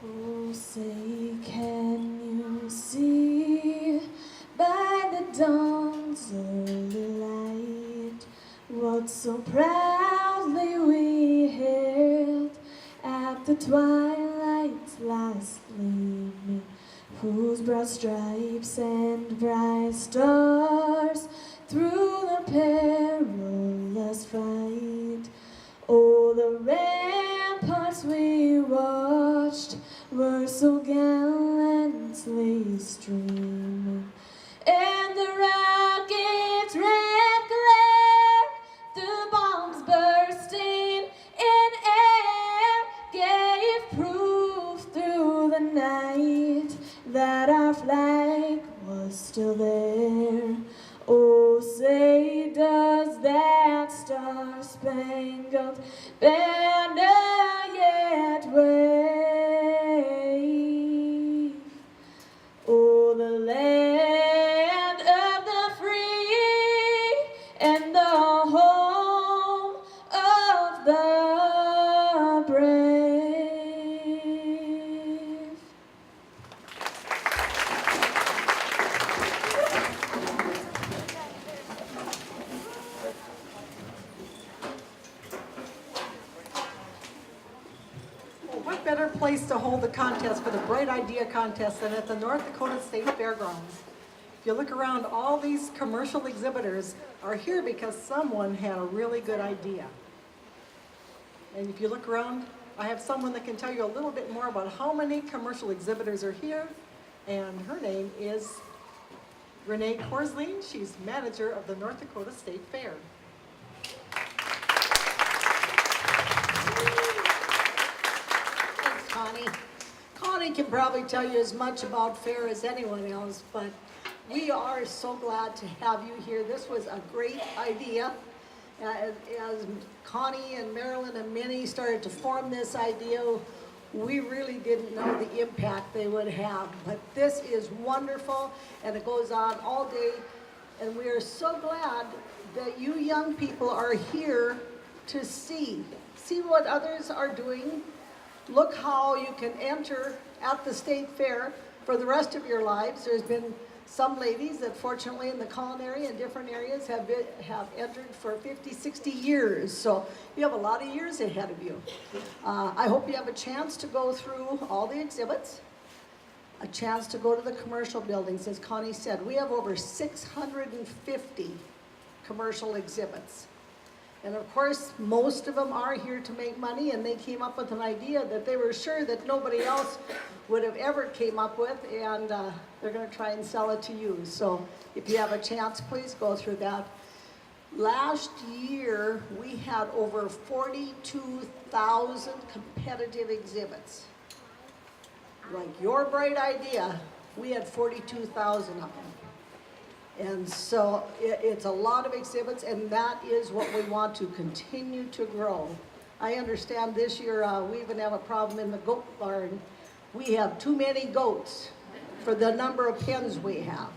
Oh, say, can you see by the dawn's early light what so proudly we hailed at the twilight's last gleaming, whose broad stripes and bright stars through the perilous fight? Oh, the ramparts we watched were so gallantly streaming, and the rocket's red glare, the bombs bursting in air, gave proof through the night that our flag was still there. Oh, say, does that star-spangled banner yet wave? Oh, the land of the free and the home of the brave. What better place to hold the contest for the Bright Idea Contest than at the North Dakota State Fairgrounds? If you look around, all these commercial exhibitors are here because someone had a really good idea. And if you look around, I have someone that can tell you a little bit more about how many commercial exhibitors are here, and her name is Renee Korslein. She's manager of the North Dakota State Fair. Connie. Connie can probably tell you as much about fair as anyone else, but we are so glad to have you here. This was a great idea. As Connie and Marilyn and Minnie started to form this idea, we really didn't know the impact they would have. But this is wonderful, and it goes on all day. And we are so glad that you young people are here to see what others are doing. Look how you can enter at the state fair for the rest of your lives. There's been some ladies that fortunately in the culinary and different areas have entered for 50, 60 years. So you have a lot of years ahead of you. I hope you have a chance to go through all the exhibits, a chance to go to the commercial buildings. As Connie said, we have over 650 commercial exhibits. And of course, most of them are here to make money, and they came up with an idea that they were sure that nobody else would have ever came up with, and they're going to try and sell it to you. So if you have a chance, please go through that. Last year, we had over 42,000 competitive exhibits. Like your Bright Idea, we had 42,000 of them. And so it's a lot of exhibits, and that is what we want to continue to grow. I understand this year we even have a problem in the goat barn. We have too many goats for the number of pens we have.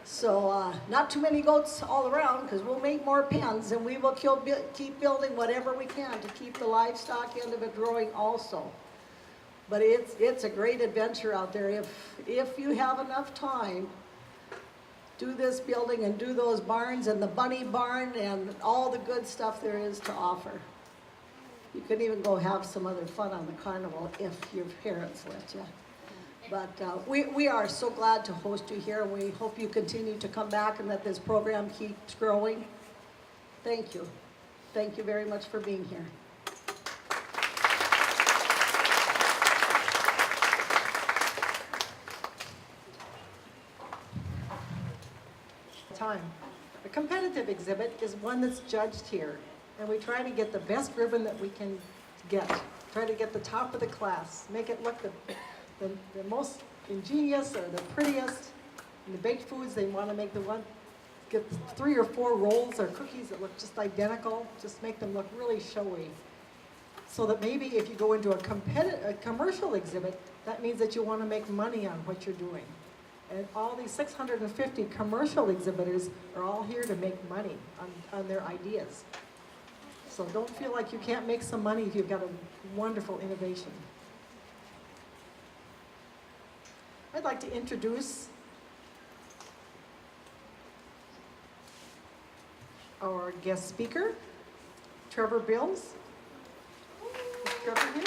So not too many goats all around, because we'll make more pens, and we will keep building whatever we can to keep the livestock end of it growing also. But it's a great adventure out there. If you have enough time, do this building and do those barns and the bunny barn and all the good stuff there is to offer. You can even go have some other fun on the carnival if your parents let you. But we are so glad to host you here, and we hope you continue to come back and that this program keeps growing. Thank you. Thank you very much for being here. Time. A competitive exhibit is one that's judged here, and we try to get the best ribbon that we can get. Try to get the top of the class, make it look the most ingenious or the prettiest. In the baked foods, they want to make get 3 or 4 rolls or cookies that look just identical, just make them look really showy. So that maybe if you go into a commercial exhibit, that means that you want to make money on what you're doing. And all these 650 commercial exhibitors are all here to make money on their ideas. So don't feel like you can't make some money if you've got a wonderful innovation. I'd like to introduce our guest speaker, Trevor Bills. Is Trevor here?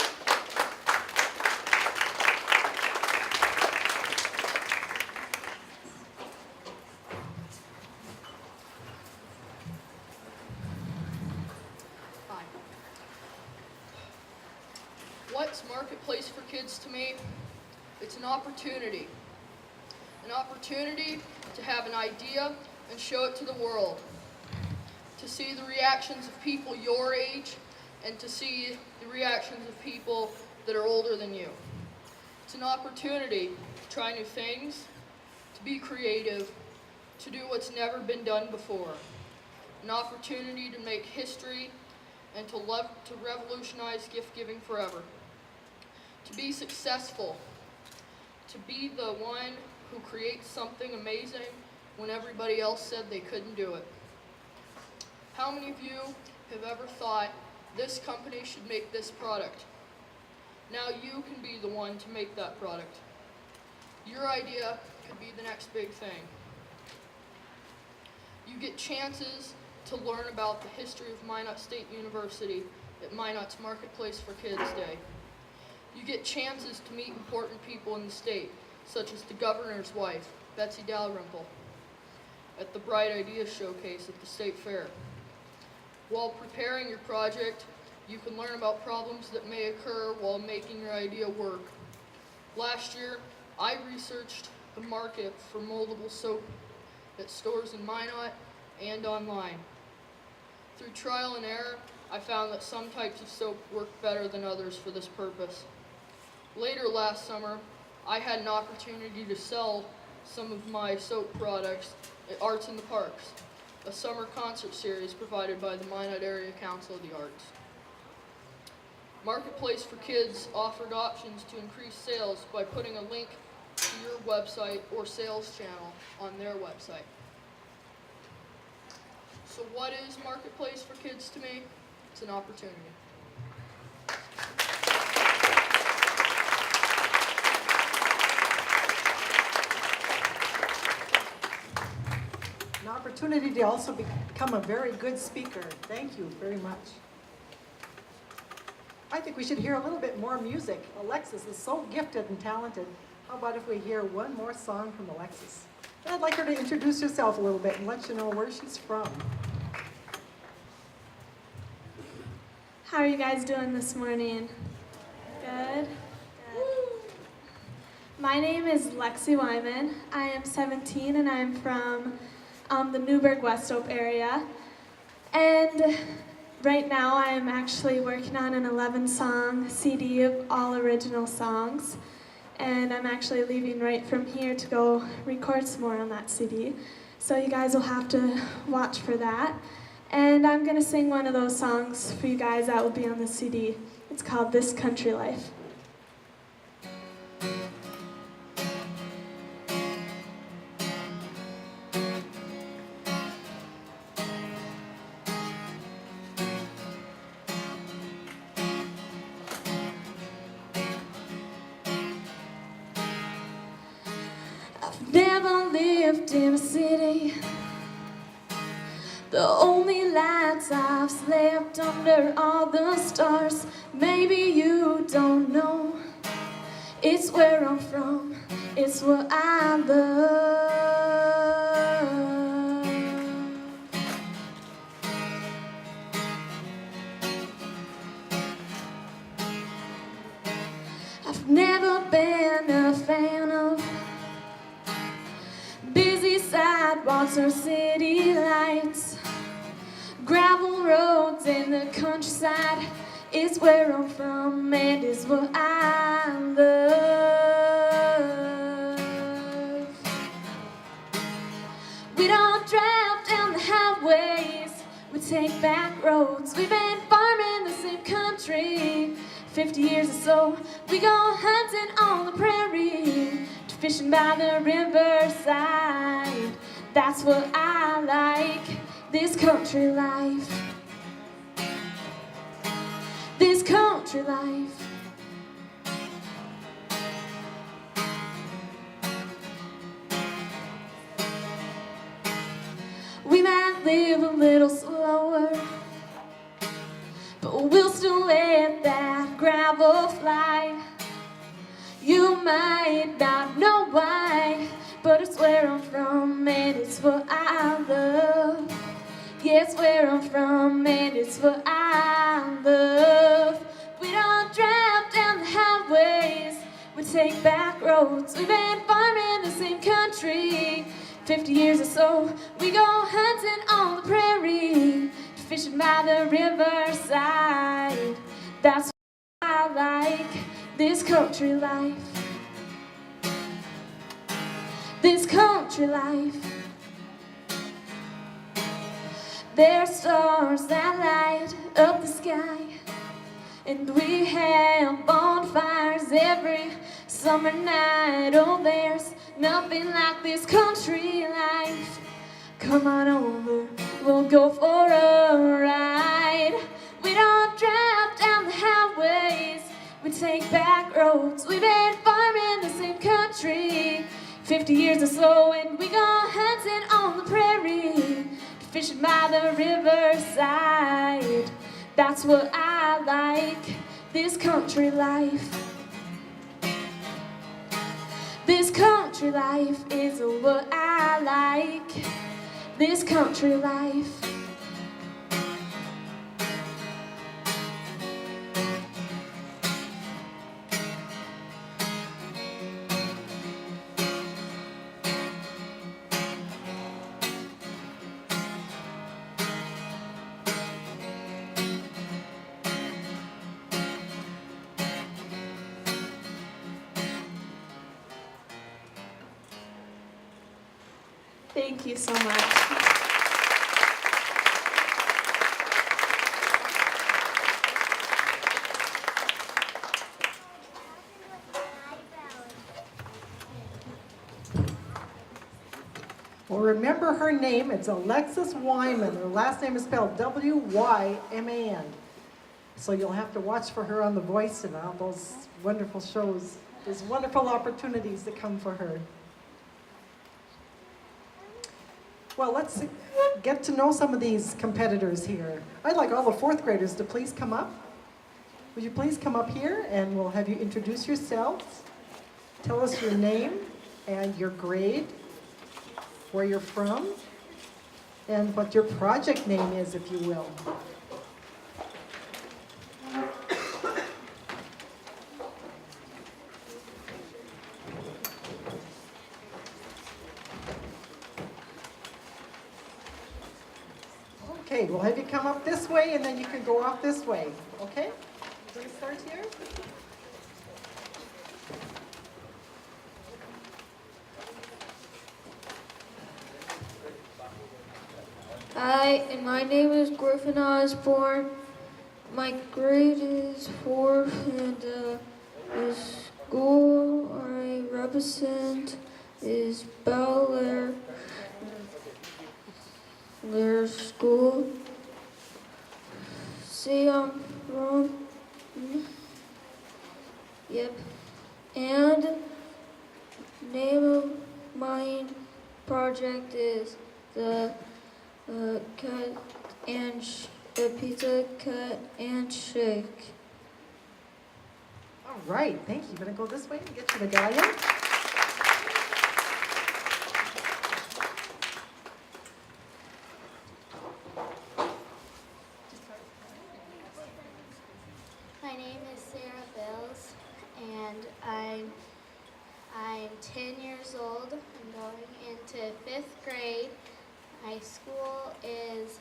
Hi. What's Marketplace for Kids to me? It's an opportunity. An opportunity to have an idea and show it to the world. To see the reactions of people your age and to see the reactions of people that are older than you. It's an opportunity to try new things, to be creative, to do what's never been done before. An opportunity to make history and to revolutionize gift giving forever. To be successful, to be the one who creates something amazing when everybody else said they couldn't do it. How many of you have ever thought this company should make this product? Now you can be the one to make that product. Your idea could be the next big thing. You get chances to learn about the history of Minot State University at Minot's Marketplace for Kids Day. You get chances to meet important people in the state, such as the governor's wife, Betsy Dalrymple, at the Bright Ideas Showcase at the State Fair. While preparing your project, you can learn about problems that may occur while making your idea work. Last year, I researched the market for moldable soap at stores in Minot and online. Through trial and error, I found that some types of soap work better than others for this purpose. Later last summer, I had an opportunity to sell some of my soap products at Arts in the Parks, a summer concert series provided by the Minot Area Council of the Arts. Marketplace for Kids offered options to increase sales by putting a link to your website or sales channel on their website. So what is Marketplace for Kids to me? It's an opportunity. An opportunity to also become a very good speaker. Thank you very much. I think we should hear a little bit more music. Alexis is so gifted and talented. How about if we hear one more song from Alexis? And I'd like her to introduce herself a little bit and let you know where she's from. How are you guys doing this morning? Good? Good. My name is Lexi Wyman. I am 17 and I'm from the Newburgh-Westope area. And right now I am actually working on an 11-song CD of all original songs. And I'm actually leaving right from here to go record some more on that CD. So you guys will have to watch for that. And I'm gonna sing one of those songs for you guys that will be on the CD. It's called This Country Life. I've never lived in a city. The only lights I've slept under are the stars. Maybe you don't know. It's where I'm from. It's what I love. I've never been a fan of busy sidewalks or city lights. Gravel roads in the countryside is where I'm from and is what I love. We don't drive down the highways, we take back roads. We've been farming the same country 50 years or so. We go hunting on the prairie, fishing by the riverside. That's what I like. This country life, this country life. might live a little slower, but we'll still let that gravel fly. You might not know why, but it's where I'm from and it's what I love. Yeah, it's where I'm from and it's what I love. We don't drive down the highways, we take back roads. We've been farming the same country 50 years or so. We go hunting on the prairie, fishing by the riverside. That's what I like, this country life. This country life. There are stars that light up the sky, and we have bonfires every summer night. Oh, there's nothing like this country life. Come on over, we'll go for a ride. We don't drive down the highways, we take back roads. We've been farming the same country 50 years or so, and we go hunting on the prairie, fishing by the riverside. That's what I like, this country life. This country life is what I like, this country life. Thank you so much. Well, remember her name, it's Alexis Wyman. Her last name is spelled W-Y-M-A-N. So you'll have to watch for her on The Voice and all those wonderful shows. There's wonderful opportunities that come for her. Well, let's get to know some of these competitors here. I'd like all the fourth graders to please come up. Would you please come up here and we'll have you introduce yourselves. Tell us your name and your grade, where you're from, and what your project name is, if you will. Okay, we'll have you come up this way and then you can go off this way, okay? We're gonna start here. Hi, and my name is Griffin Osborne. My grade is 4, and the school I represent is Bel Air School. See, I'm from. Yep. And name of my project is the cut and the pizza cut and shake. All right, thank you. You're gonna go this way and get your medallion. My name is Sarah Bills, and I'm 10 years old. I'm going into 5th grade. My school is,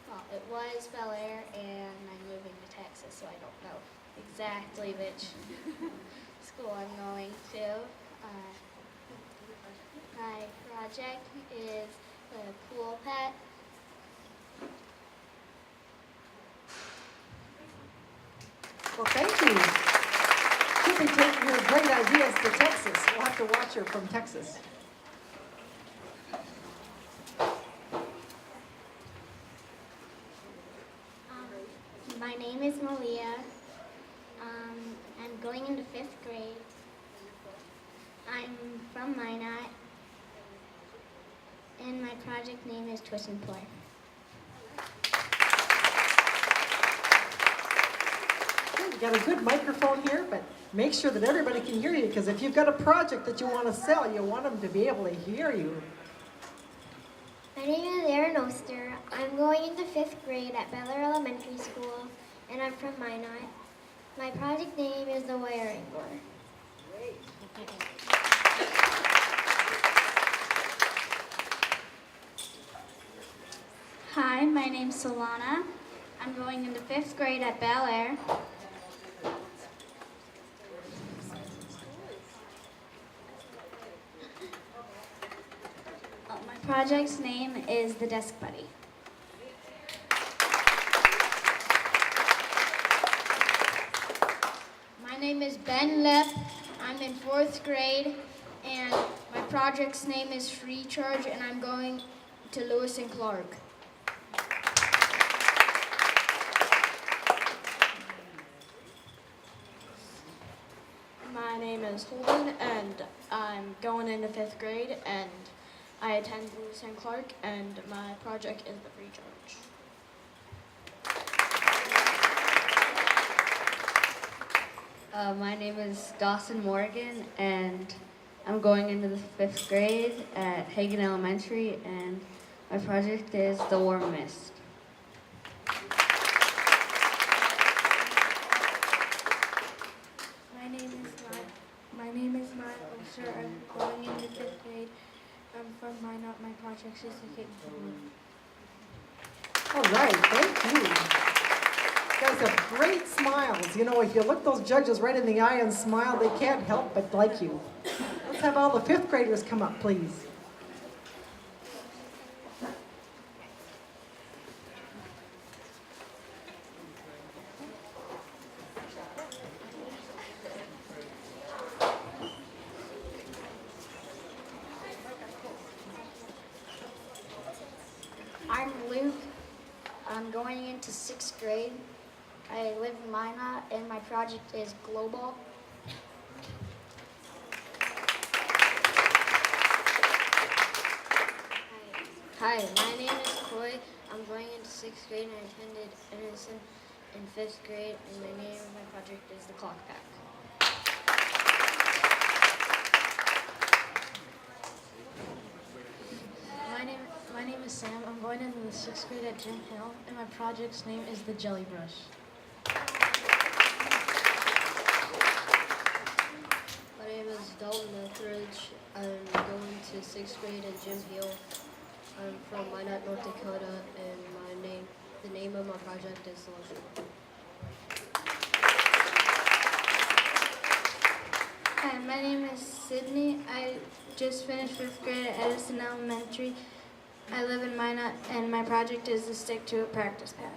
well, it was Bel Air, and I'm moving to Texas, so I don't know exactly which school I'm going to. My project is the pool pet. Well, thank you. She'll be taking her great ideas to Texas. We'll have to watch her from Texas. My name is Malia. I'm going into 5th grade. I'm from Minot, and my project name is Twist and Pour. We got a good microphone here, but make sure that everybody can hear you, because if you've got a project that you want to sell, you want them to be able to hear you. My name is Erin Oster. I'm going into 5th grade at Bel Air Elementary School, and I'm from Minot. My project name is the Wire Angler. Hi, my name's Solana. I'm going into 5th grade at Bel Air. My project's name is the Desk Buddy. My name is Ben Lepp. I'm in 4th grade, and my project's name is Free Charge, and I'm going to Lewis and Clark. My name is Holden, and I'm going into 5th grade, and I attend Lewis and Clark, and my project is the Free Charge. My name is Dawson Morgan, and I'm going into the 5th grade at Hagen Elementary, and my project is The Warm Mist. My name is Matt Oster. I'm going into 5th grade. I'm from Minot. My project is the Kitten Balloon. All right, thank you. You guys have great smiles. You know, if you look those judges right in the eye and smile, they can't help but like you. Let's have all the 5th graders come up, please. I'm Luke. I'm going into 6th grade. I live in Minot, and my project is Global. Hi, my name is Coy. I'm going into 6th grade, and I attended Edison in 5th grade, and the name of my project is The Clock Pack. My name is Sam. I'm going into the 6th grade at Jim Hill, and my project's name is the Jelly Brush. My name is Dalton Etheridge. I'm going to 6th grade at Jim Hill. I'm from Minot, North Dakota, and the name of my project is The Lotion. Hi, my name is Sydney. I just finished 5th grade at Edison Elementary. I live in Minot, and my project is the Stick to It practice pad.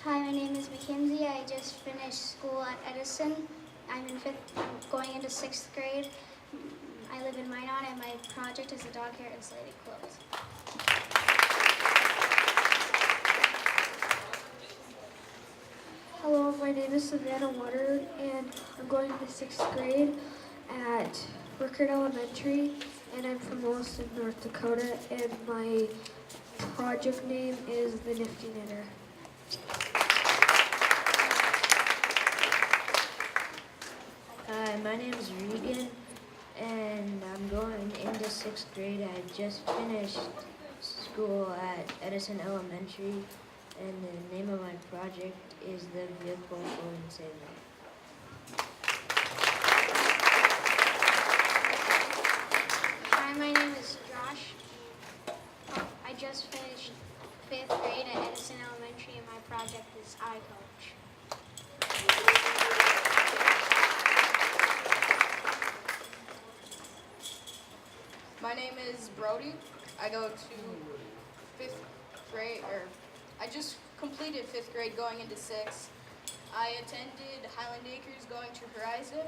Hi, my name is Mackenzie. I just finished school at Edison. I'm going into 6th grade. I live in Minot, and my project is a dog hair insulated quilt. Hello, my name is Savannah Water, and I'm going to 6th grade at Rickard Elementary, and I'm from Wilson, North Dakota, and my project name is the Nifty Knitter. Hi, my name is Regan, and I'm going into 6th grade. I just finished school at Edison Elementary, and the name of my project is the Vehicle Golden Sailor. Hi, my name is Josh. I just finished 5th grade at Edison Elementary, and my project is iCoach. My name is Brody. I go to 5th grade, I just completed 5th grade going into 6th. I attended Highland Acres going to Horizon.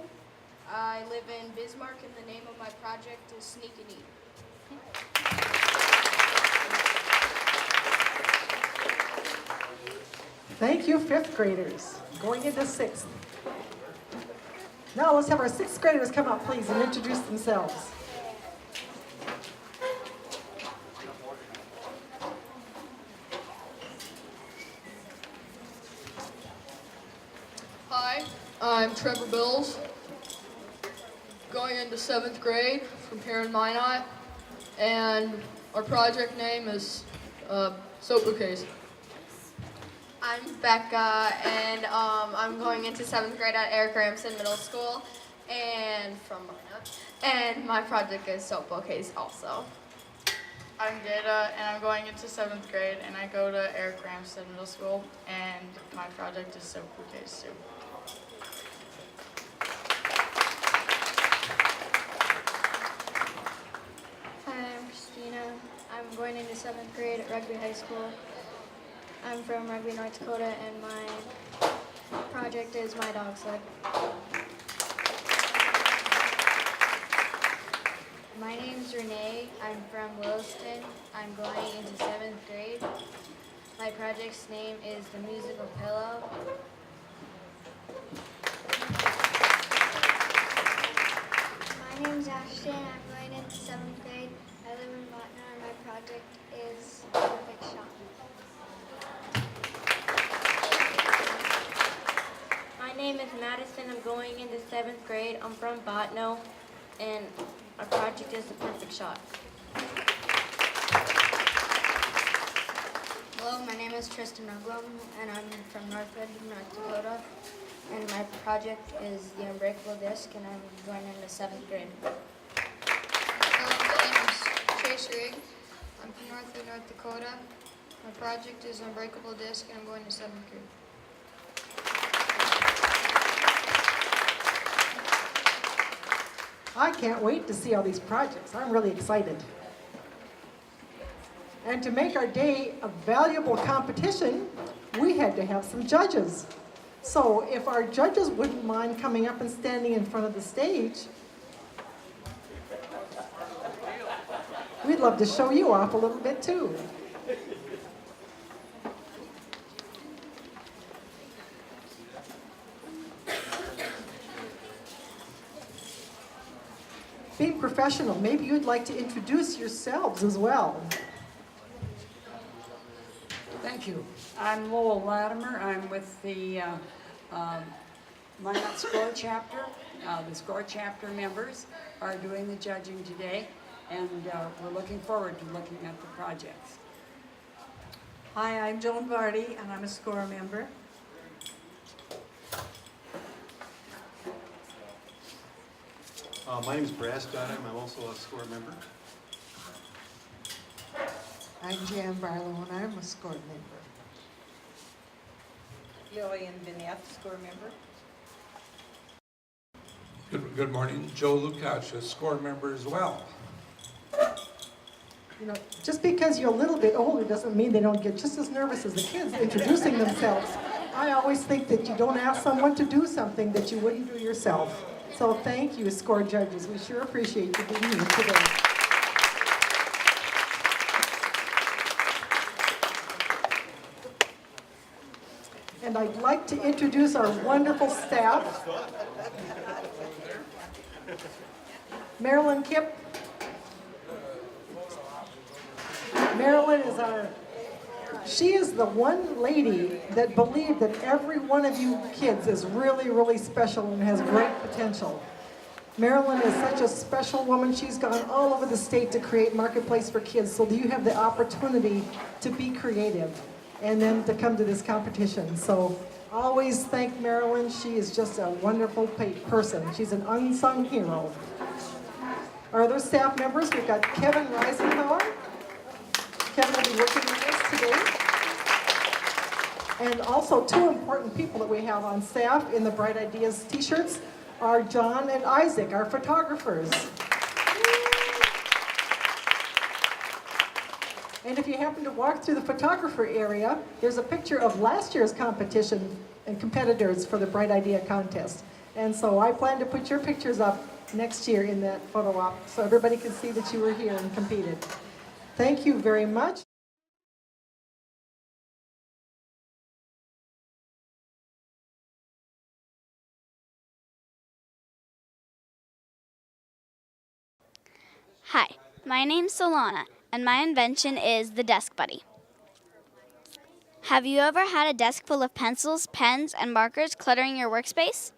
I live in Bismarck, and the name of my project is Sneak and Eat. Thank you, 5th graders, going into 6th. Now let's have our 6th graders come up, please, and introduce themselves. I'm Trevor Bills, going into 7th grade from here in Minot, and our project name is Soap Bouquets. I'm Becca, and I'm going into 7th grade at Eric Ramsden Middle School, and from Minot. And my project is soap bouquets also. I'm Gada, and I'm going into 7th grade, and I go to Eric Ramsden Middle School, and my project is soap bouquets too. Hi, I'm Christina. I'm going into 7th grade at Rugby High School. I'm from Rugby, North Dakota, and my project is My Dog Sled. My name's Renee. I'm from Williston. I'm going into 7th grade. My project's name is The Musical Pillow. My name's Ashton. I'm going into 7th grade. I live in Botner and my project is Perfect Shot. My name is Madison. I'm going into 7th grade. I'm from Botno, and our project is The Perfect Shot. Hello, my name is Tristan Uglum, and I'm from Northwood, North Dakota. And my project is The Unbreakable Disc, and I'm going into 7th grade. My name is Chase Rigg. I'm from Northwood, North Dakota. My project is Unbreakable Disc, and I'm going to 7th grade. I can't wait to see all these projects. I'm really excited. And to make our day a valuable competition, we had to have some judges. So if our judges wouldn't mind coming up and standing in front of the stage, we'd love to show you off a little bit too. Being professional, maybe you'd like to introduce yourselves as well. Thank you. I'm Lowell Latimer. I'm with the Minot Score Chapter. The Score Chapter members are doing the judging today, and we're looking forward to looking at the projects. Hi, I'm Joan Vardy, and I'm a SCORE member. My name is Brad Stodheim. I'm also a SCORE member. I'm Jan Barlow, and I'm a SCORE member. Lillian Vineth, SCORE member. Good morning, Joe Lukacs, a SCORE member as well. You know, just because you're a little bit older doesn't mean they don't get just as nervous as the kids introducing themselves. I always think that you don't ask someone to do something that you wouldn't do yourself. So thank you, SCORE judges. We sure appreciate you being here today. And I'd like to introduce our wonderful staff. Marilyn Kipp. Marilyn is she is the one lady that believed that every one of you kids is really, really special and has great potential. Marilyn is such a special woman. She's gone all over the state to create Marketplace for Kids so that you have the opportunity to be creative and then to come to this competition. So always thank Marilyn. She is just a wonderful person. She's an unsung hero. Our other staff members, we've got Kevin Reisenhauer. Kevin will be working with us today. And also two important people that we have on staff in the Bright Ideas t-shirts are John and Isaac, our photographers. And if you happen to walk through the photographer area, there's a picture of last year's competition and competitors for the Bright Idea contest. And so I plan to put your pictures up next year in that photo op so everybody can see that you were here and competed. Thank you very much. Hi, my name's Solana, and my invention is the Desk Buddy. Have you ever had a desk full of pencils, pens, and markers cluttering your workspace?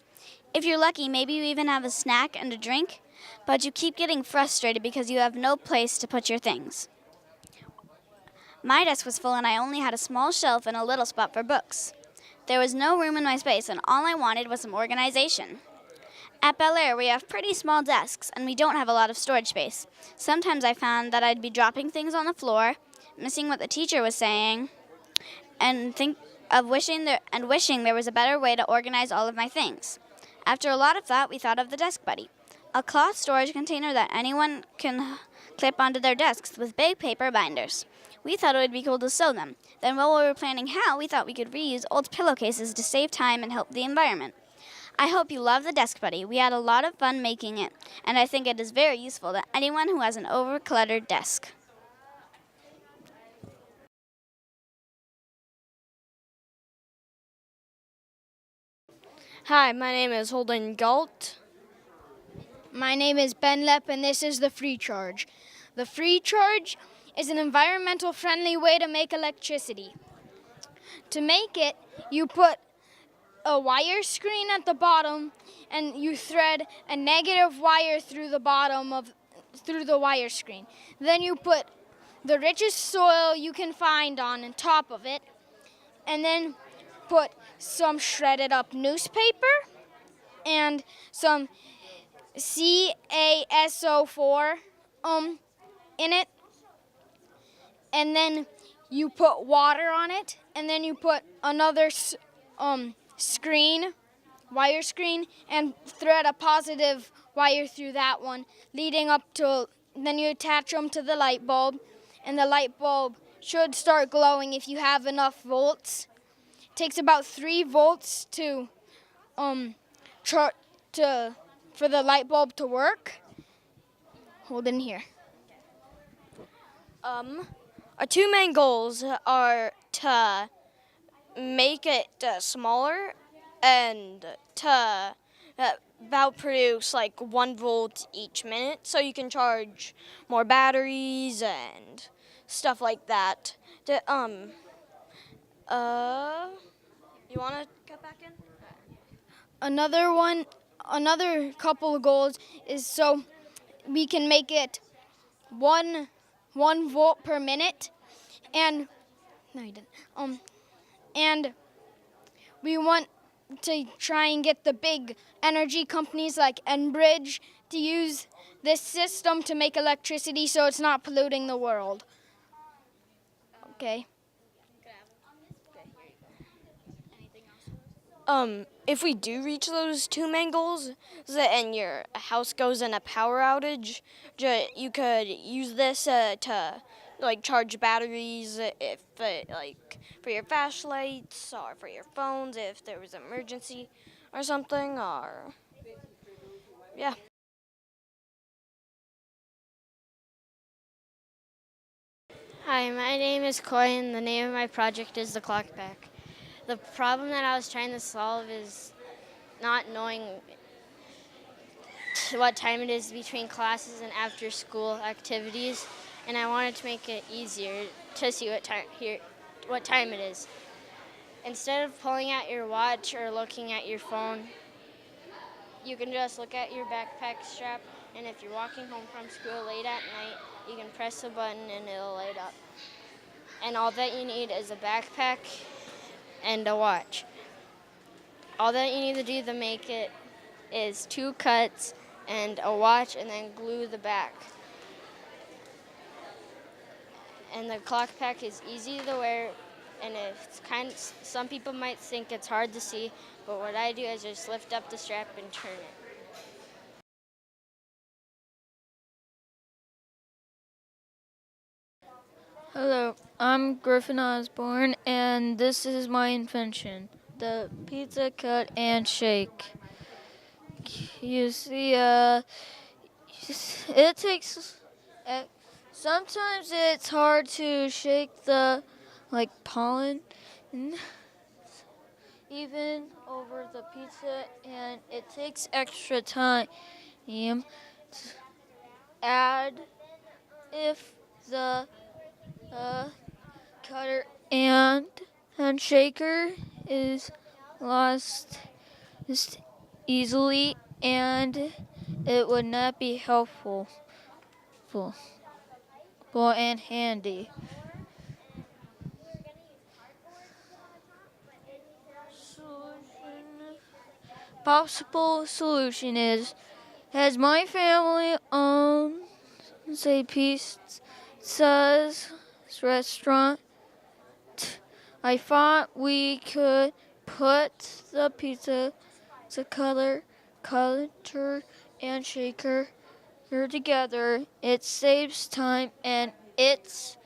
If you're lucky, maybe you even have a snack and a drink, but you keep getting frustrated because you have no place to put your things. My desk was full and I only had a small shelf and a little spot for books. There was no room in my space and all I wanted was some organization. At Bel Air, we have pretty small desks and we don't have a lot of storage space. Sometimes I found that I'd be dropping things on the floor, missing what the teacher was saying, and wishing there was a better way to organize all of my things. After a lot of thought, we thought of the Desk Buddy, a cloth storage container that anyone can clip onto their desks with big paper binders. We thought it would be cool to sew them. Then while we were planning how, we thought we could reuse old pillowcases to save time and help the environment. I hope you love the Desk Buddy. We had a lot of fun making it, and I think it is very useful to anyone who has an overcluttered desk. Hi, my name is Holden Galt. My name is Ben Lepp, and this is the Free Charge. The Free Charge is an environmental friendly way to make electricity. To make it, you put a wire screen at the bottom and you thread a negative wire through the wire screen. Then you put the richest soil you can find on top of it, and then put some shredded up newspaper and some CaSO4 in it, and then you put water on it, and then you put another wire screen, and thread a positive wire through that one, leading up to, then you attach them to the light bulb, and the light bulb should start glowing if you have enough volts. It takes about 3 volts for the light bulb to work. Hold in here. Our two main goals are to make it smaller and to about produce like 1 volt each minute, so you can charge more batteries and stuff like that. You want to cut back in? Another couple of goals is so we can make it 1 volt per minute, and no, you didn't. And we want to try and get the big energy companies like Enbridge to use this system to make electricity so it's not polluting the world. Okay. If we do reach those 2 main goals and your house goes in a power outage, you could use this to like charge batteries if like for your flashlights or for your phones if there was an emergency or something, or yeah. Hi, my name is Coy, and the name of my project is the Clock Pack. The problem that I was trying to solve is not knowing what time it is between classes and after school activities, and I wanted to make it easier to see what time it is. Instead of pulling out your watch or looking at your phone, you can just look at your backpack strap, and if you're walking home from school late at night, you can press a button and it'll light up. And all that you need is a backpack and a watch. All that you need to do to make it is 2 cuts and a watch, and then glue the back. And the clock pack is easy to wear, and it's some people might think it's hard to see, but what I do is just lift up the strap and turn it. Hello, I'm Griffin Osborne, and this is my invention, the pizza cut and shake. You see, it takes, sometimes it's hard to shake the, pollen, even over the pizza, and it takes extra time. Add if the cutter and shaker is lost, easily, and it would not be helpful and handy. Possible solution is, as my family owns a pizza's restaurant, I thought we could put the pizza cutter and shaker together. It saves time and it's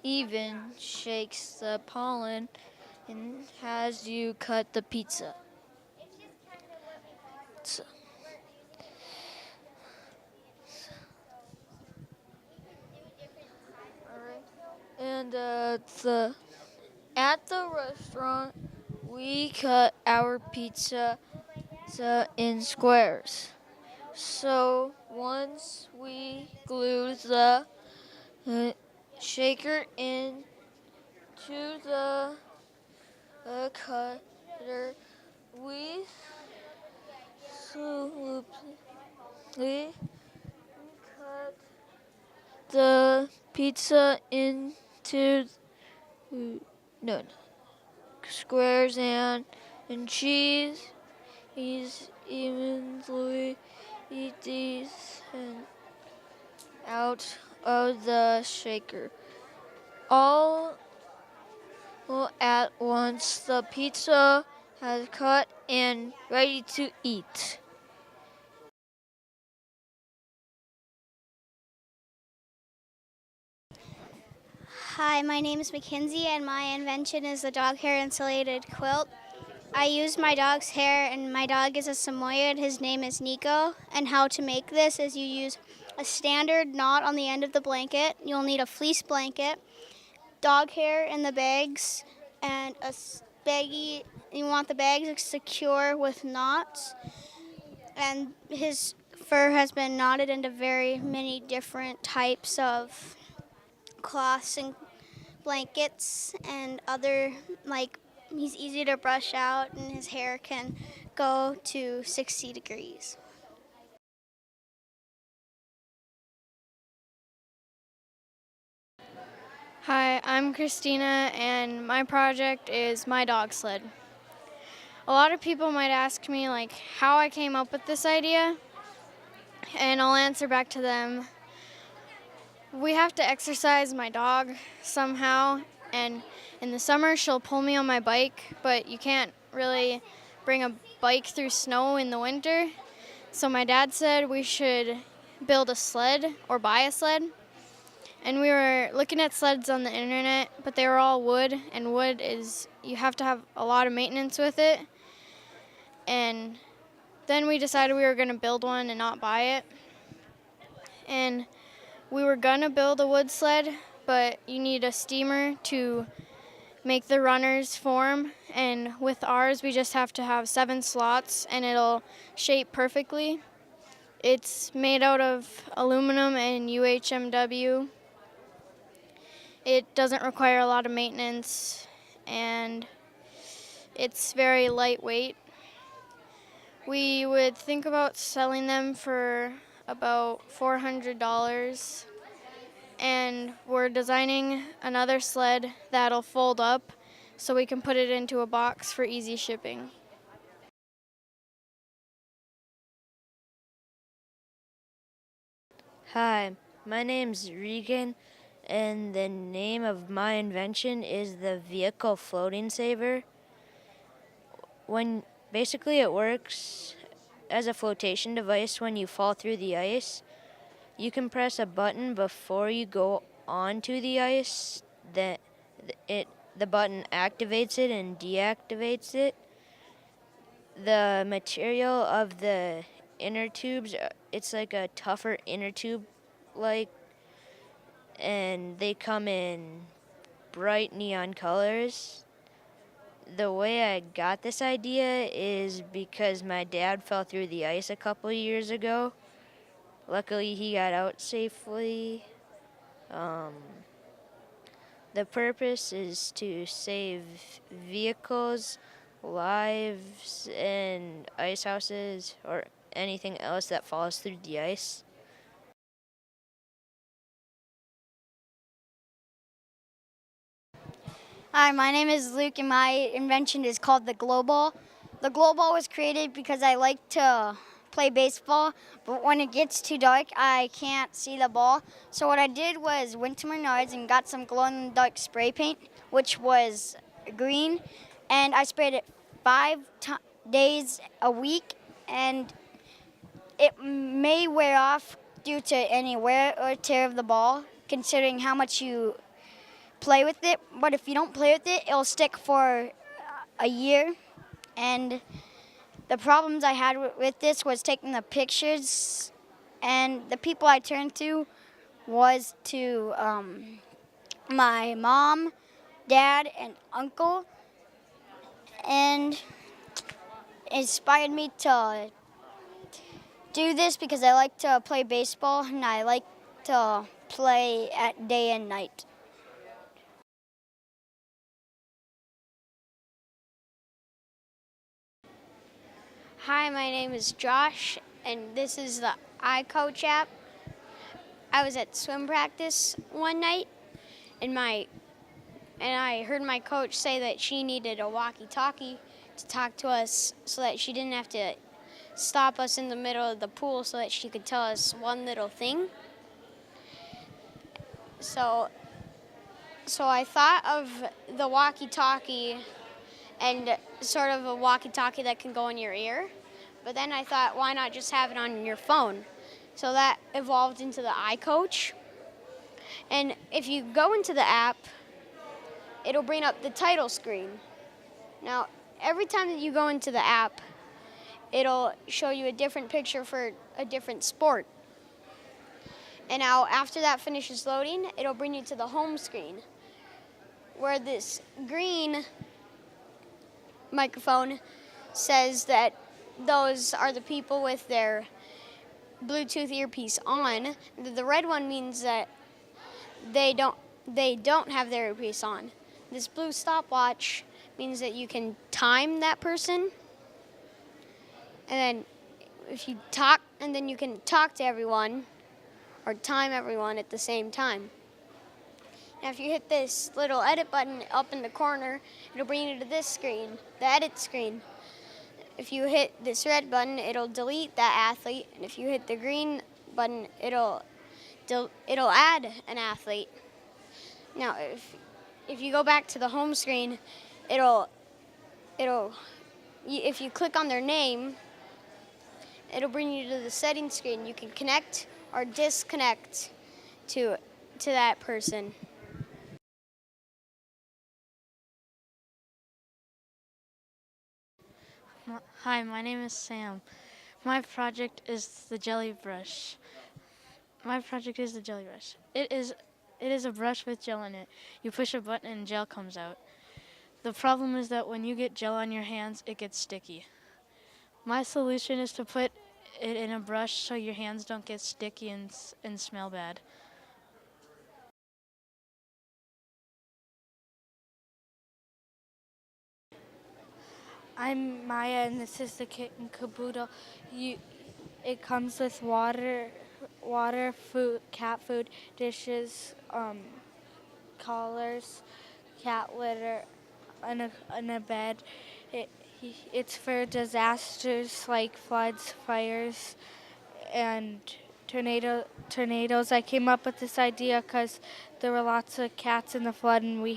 even shakes the pollen and has you cut the pizza. And at the restaurant, we cut our pizza in squares. So once we glue the shaker into the cutter, we slowly cut the pizza into no squares and cheese is evenly these out of the shaker. All at once, the pizza has cut and ready to eat. Hi, my name is Mackenzie, and my invention is the dog hair insulated quilt. I use my dog's hair, and my dog is a Samoyed. His name is Nico. And how to make this is you use a standard knot on the end of the blanket. You'll need a fleece blanket, dog hair in the bags, and a baggie. You want the bags secure with knots. And his fur has been knotted into very many different types of cloths and blankets and other, like, he's easy to brush out and his hair can go to 60 degrees. Hi, I'm Christina, and my project is my dog sled. A lot of people might ask me, like, how I came up with this idea, and I'll answer back to them. We have to exercise my dog somehow, and in the summer she'll pull me on my bike, but you can't really bring a bike through snow in the winter. So my dad said we should build a sled or buy a sled. And we were looking at sleds on the internet, but they were all wood, and wood is, you have to have a lot of maintenance with it. And then we decided we were going to build one and not buy it. And we were going to build a wood sled, but you need a steamer to make the runners form. And with ours, we just have to have 7 slots, and it'll shape perfectly. It's made out of aluminum and UHMW. It doesn't require a lot of maintenance, and it's very lightweight. We would think about selling them for about $400, and we're designing another sled that'll fold up so we can put it into a box for easy shipping. Hi, my name's Regan, and the name of my invention is the vehicle floating saver. Basically it works as a flotation device when you fall through the ice. You can press a button before you go onto the ice. The button activates it and deactivates it. The material of the inner tubes, it's like a tougher inner tube, and they come in bright neon colors. The way I got this idea is because my dad fell through the ice a couple years ago. Luckily, he got out safely. The purpose is to save vehicles lives in ice houses or anything else that falls through the ice. Hi, my name is Luke, and my invention is called the glow ball. The glow ball was created because I like to play baseball, but when it gets too dark, I can't see the ball. So what I did was went to Menards and got some glow-in-the-dark spray paint, which was green, and I sprayed it 5 days a week, and it may wear off due to any wear or tear of the ball, considering how much you play with it. But if you don't play with it, it'll stick for a year. And the problems I had with this was taking the pictures, and the people I turned to was to my mom, dad, and uncle, and it inspired me to do this because I like to play baseball and I like to play at day and night. Hi, my name is Josh, and this is the iCoach app. I was at swim practice one night, and I heard my coach say that she needed a walkie-talkie to talk to us so that she didn't have to stop us in the middle of the pool so that she could tell us one little thing. So I thought of the walkie-talkie and sort of a walkie-talkie that can go in your ear. But then I thought, why not just have it on your phone? So that evolved into the iCoach. And if you go into the app, it'll bring up the title screen. Now, every time that you go into the app, it'll show you a different picture for a different sport. And now, after that finishes loading, it'll bring you to the home screen, where this green microphone says that those are the people with their Bluetooth earpiece on. The red one means that they don't have their earpiece on. This blue stopwatch means that you can time that person, and then if you talk, and then you can talk to everyone or time everyone at the same time. Now if you hit this little edit button up in the corner, it'll bring you to this screen, the edit screen. If you hit this red button, it'll delete that athlete, and if you hit the green button, it'll add an athlete. Now, if you go back to the home screen, if you click on their name, it'll bring you to the settings screen. You can connect or disconnect to that person. Hi, my name is Sam. My project is the jelly brush. It is a brush with gel in it. You push a button and gel comes out. The problem is that when you get gel on your hands, it gets sticky. My solution is to put it in a brush so your hands don't get sticky and smell bad. I'm Maya, and this is the kitten caboodle. It comes with water, food, cat food, dishes, collars, cat litter, and a bed. It's for disasters like floods, fires, and tornadoes. I came up with this idea because there were lots of cats in the flood, and we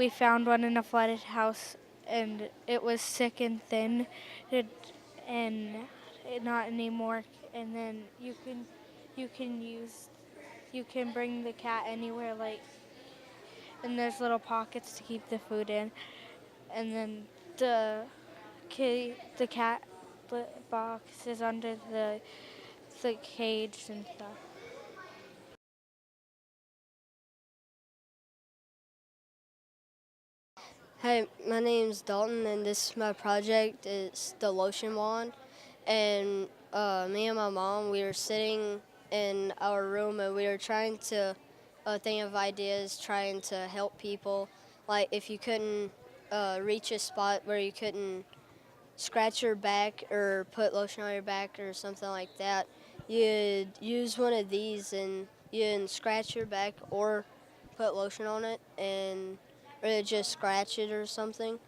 found one in a flooded house, and it was sick and thin, and not anymore. And then you can bring the cat anywhere, and there's little pockets to keep the food in, and then the cat box is under the cage and stuff. Hi, my name's Dalton, and my project is the lotion wand. And me and my mom, we were sitting in our room, and we were trying to think of ideas, trying to help people. Like if you couldn't reach a spot where you couldn't scratch your back or put lotion on your back or something like that, you'd use one of these and you'd scratch your back or put lotion on it and or just scratch it or something.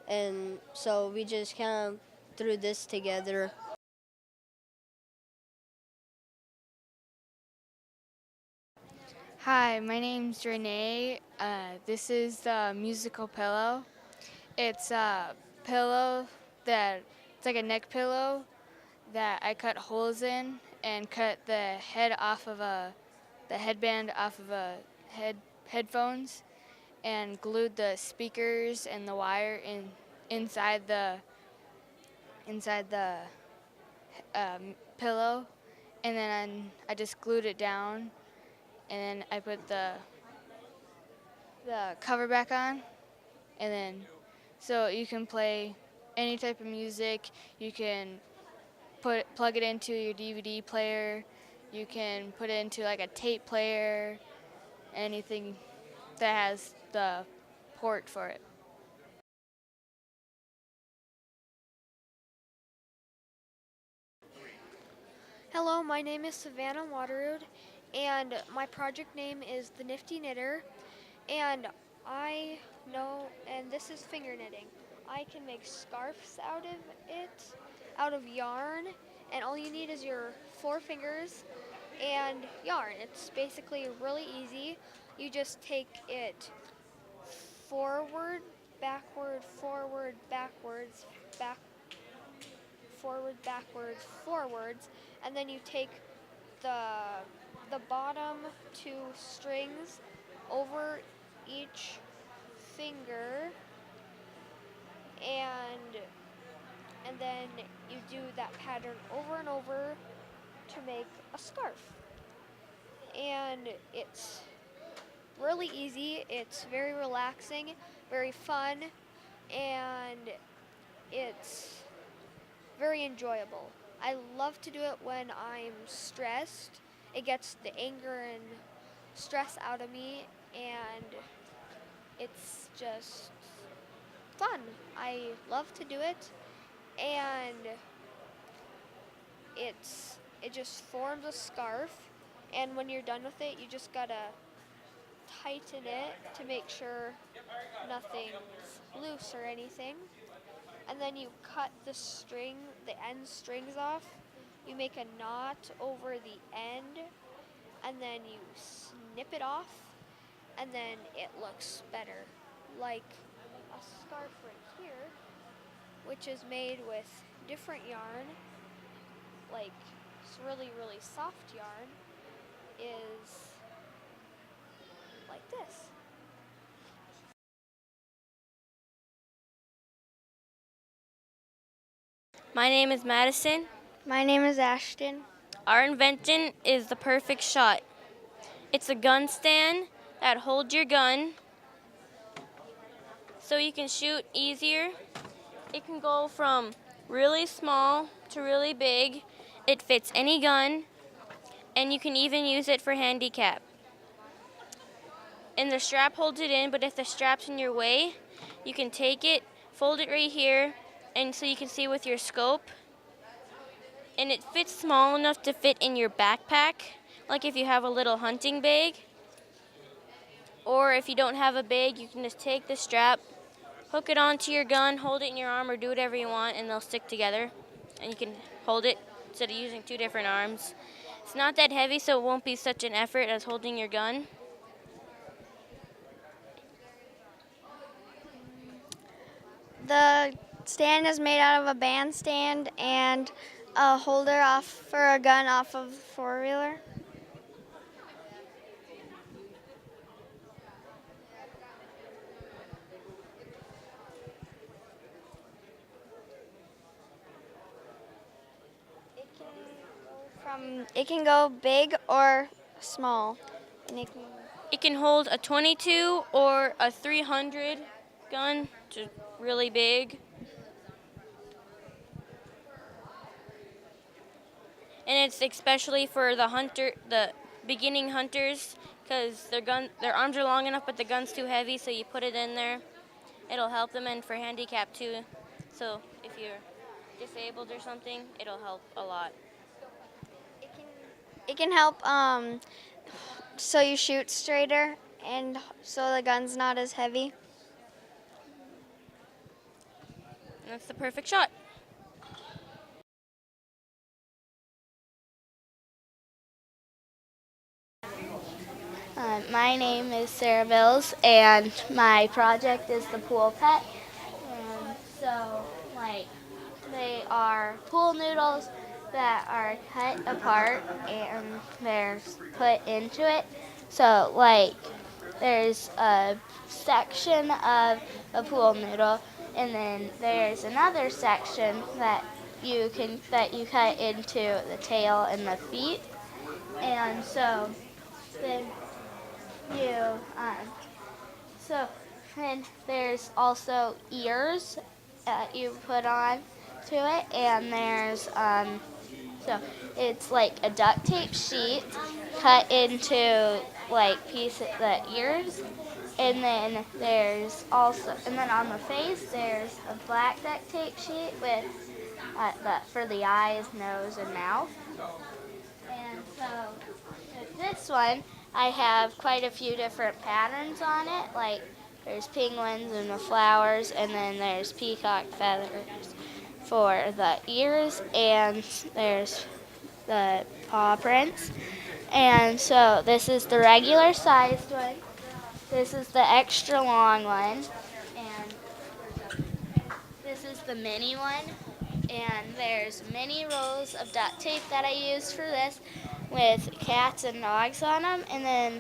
And so we just kind of threw this together. Hi, my name's Renee. This is the musical pillow. It's a pillow it's like a neck pillow that I cut holes in and cut the headband off of headphones and glued the speakers and the wire inside the pillow, and then I just glued it down, and then I put the cover back on, and then so you can play any type of music. You can plug it into your DVD player. You can put it into like a tape player, anything that has the port for it. Hello, my name is Savannah Waterrood, and my project name is The Nifty Knitter, and and this is finger knitting. I can make scarves out of it, out of yarn, and all you need is your 4 fingers and yarn. It's basically really easy. You just take it forward, backward, forward, backwards, forward, backwards, forwards, and then you take the bottom 2 strings over each finger, and then you do that pattern over and over to make a scarf. And it's really easy, it's very relaxing, very fun, and it's very enjoyable. I love to do it when I'm stressed. It gets the anger and stress out of me, and it's just fun. I love to do it, and it just forms a scarf, and when you're done with it, you just gotta tighten it to make sure nothing's loose or anything. And then you cut the end strings off. You make a knot over the end, and then you snip it off, and then it looks better, like a scarf right here, which is made with different yarn, like really, really soft yarn, is like this. My name is Madison. My name is Ashton. Our invention is the perfect shot. It's a gun stand that holds your gun so you can shoot easier. It can go from really small to really big. It fits any gun, and you can even use it for handicap. And the strap holds it in, but if the strap's in your way, you can take it, fold it right here, and so you can see with your scope. And it fits small enough to fit in your backpack, like if you have a little hunting bag. Or if you don't have a bag, you can just take the strap, hook it onto your gun, hold it in your arm, or do whatever you want, and they'll stick together. And you can hold it instead of using 2 different arms. It's not that heavy, so it won't be such an effort as holding your gun. The stand is made out of a bandstand and a holder off for a gun off of a 4-wheeler. It can go big or small. And it can hold a 22 or a 300 gun, which is really big. And it's especially for the beginning hunters, because their arms are long enough, but the gun's too heavy, so you put it in there. it'll help them, and for handicap too. So if you're disabled or something, it'll help a lot. It can help so you shoot straighter and so the gun's not as heavy. And that's the perfect shot. My name is Sarah Bills, and my project is the pool pet. And so, like, they are pool noodles that are cut apart and they're put into it. So, like, there's a section of a pool noodle, and then there's another section that you cut into the tail and the feet. And so then you so then there's also ears that you put on to it, and there's so it's like a duct tape sheet cut into like pieces the ears, and then on the face there's a black duct tape sheet with for the eyes, nose, and mouth. And so with this one, I have quite a few different patterns on it. Like there's penguins and the flowers, and then there's peacock feathers for the ears, and there's the paw prints. And so this is the regular sized one. This is the extra long one. And this is the mini one. And there's many rolls of duct tape that I used for this with cats and dogs on them. And then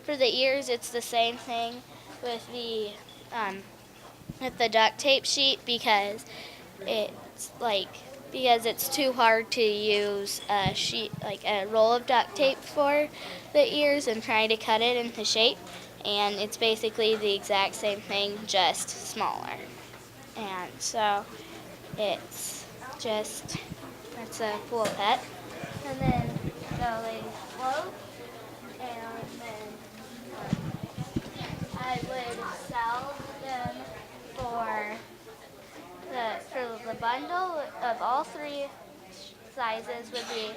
for the ears, it's the same thing with the duct tape sheet because it's too hard to use a sheet like a roll of duct tape for the ears and try to cut it into shape. And it's basically the exact same thing, just smaller. And so it's a pool pet. And then so they float, and then I would sell them for the bundle of all three sizes would be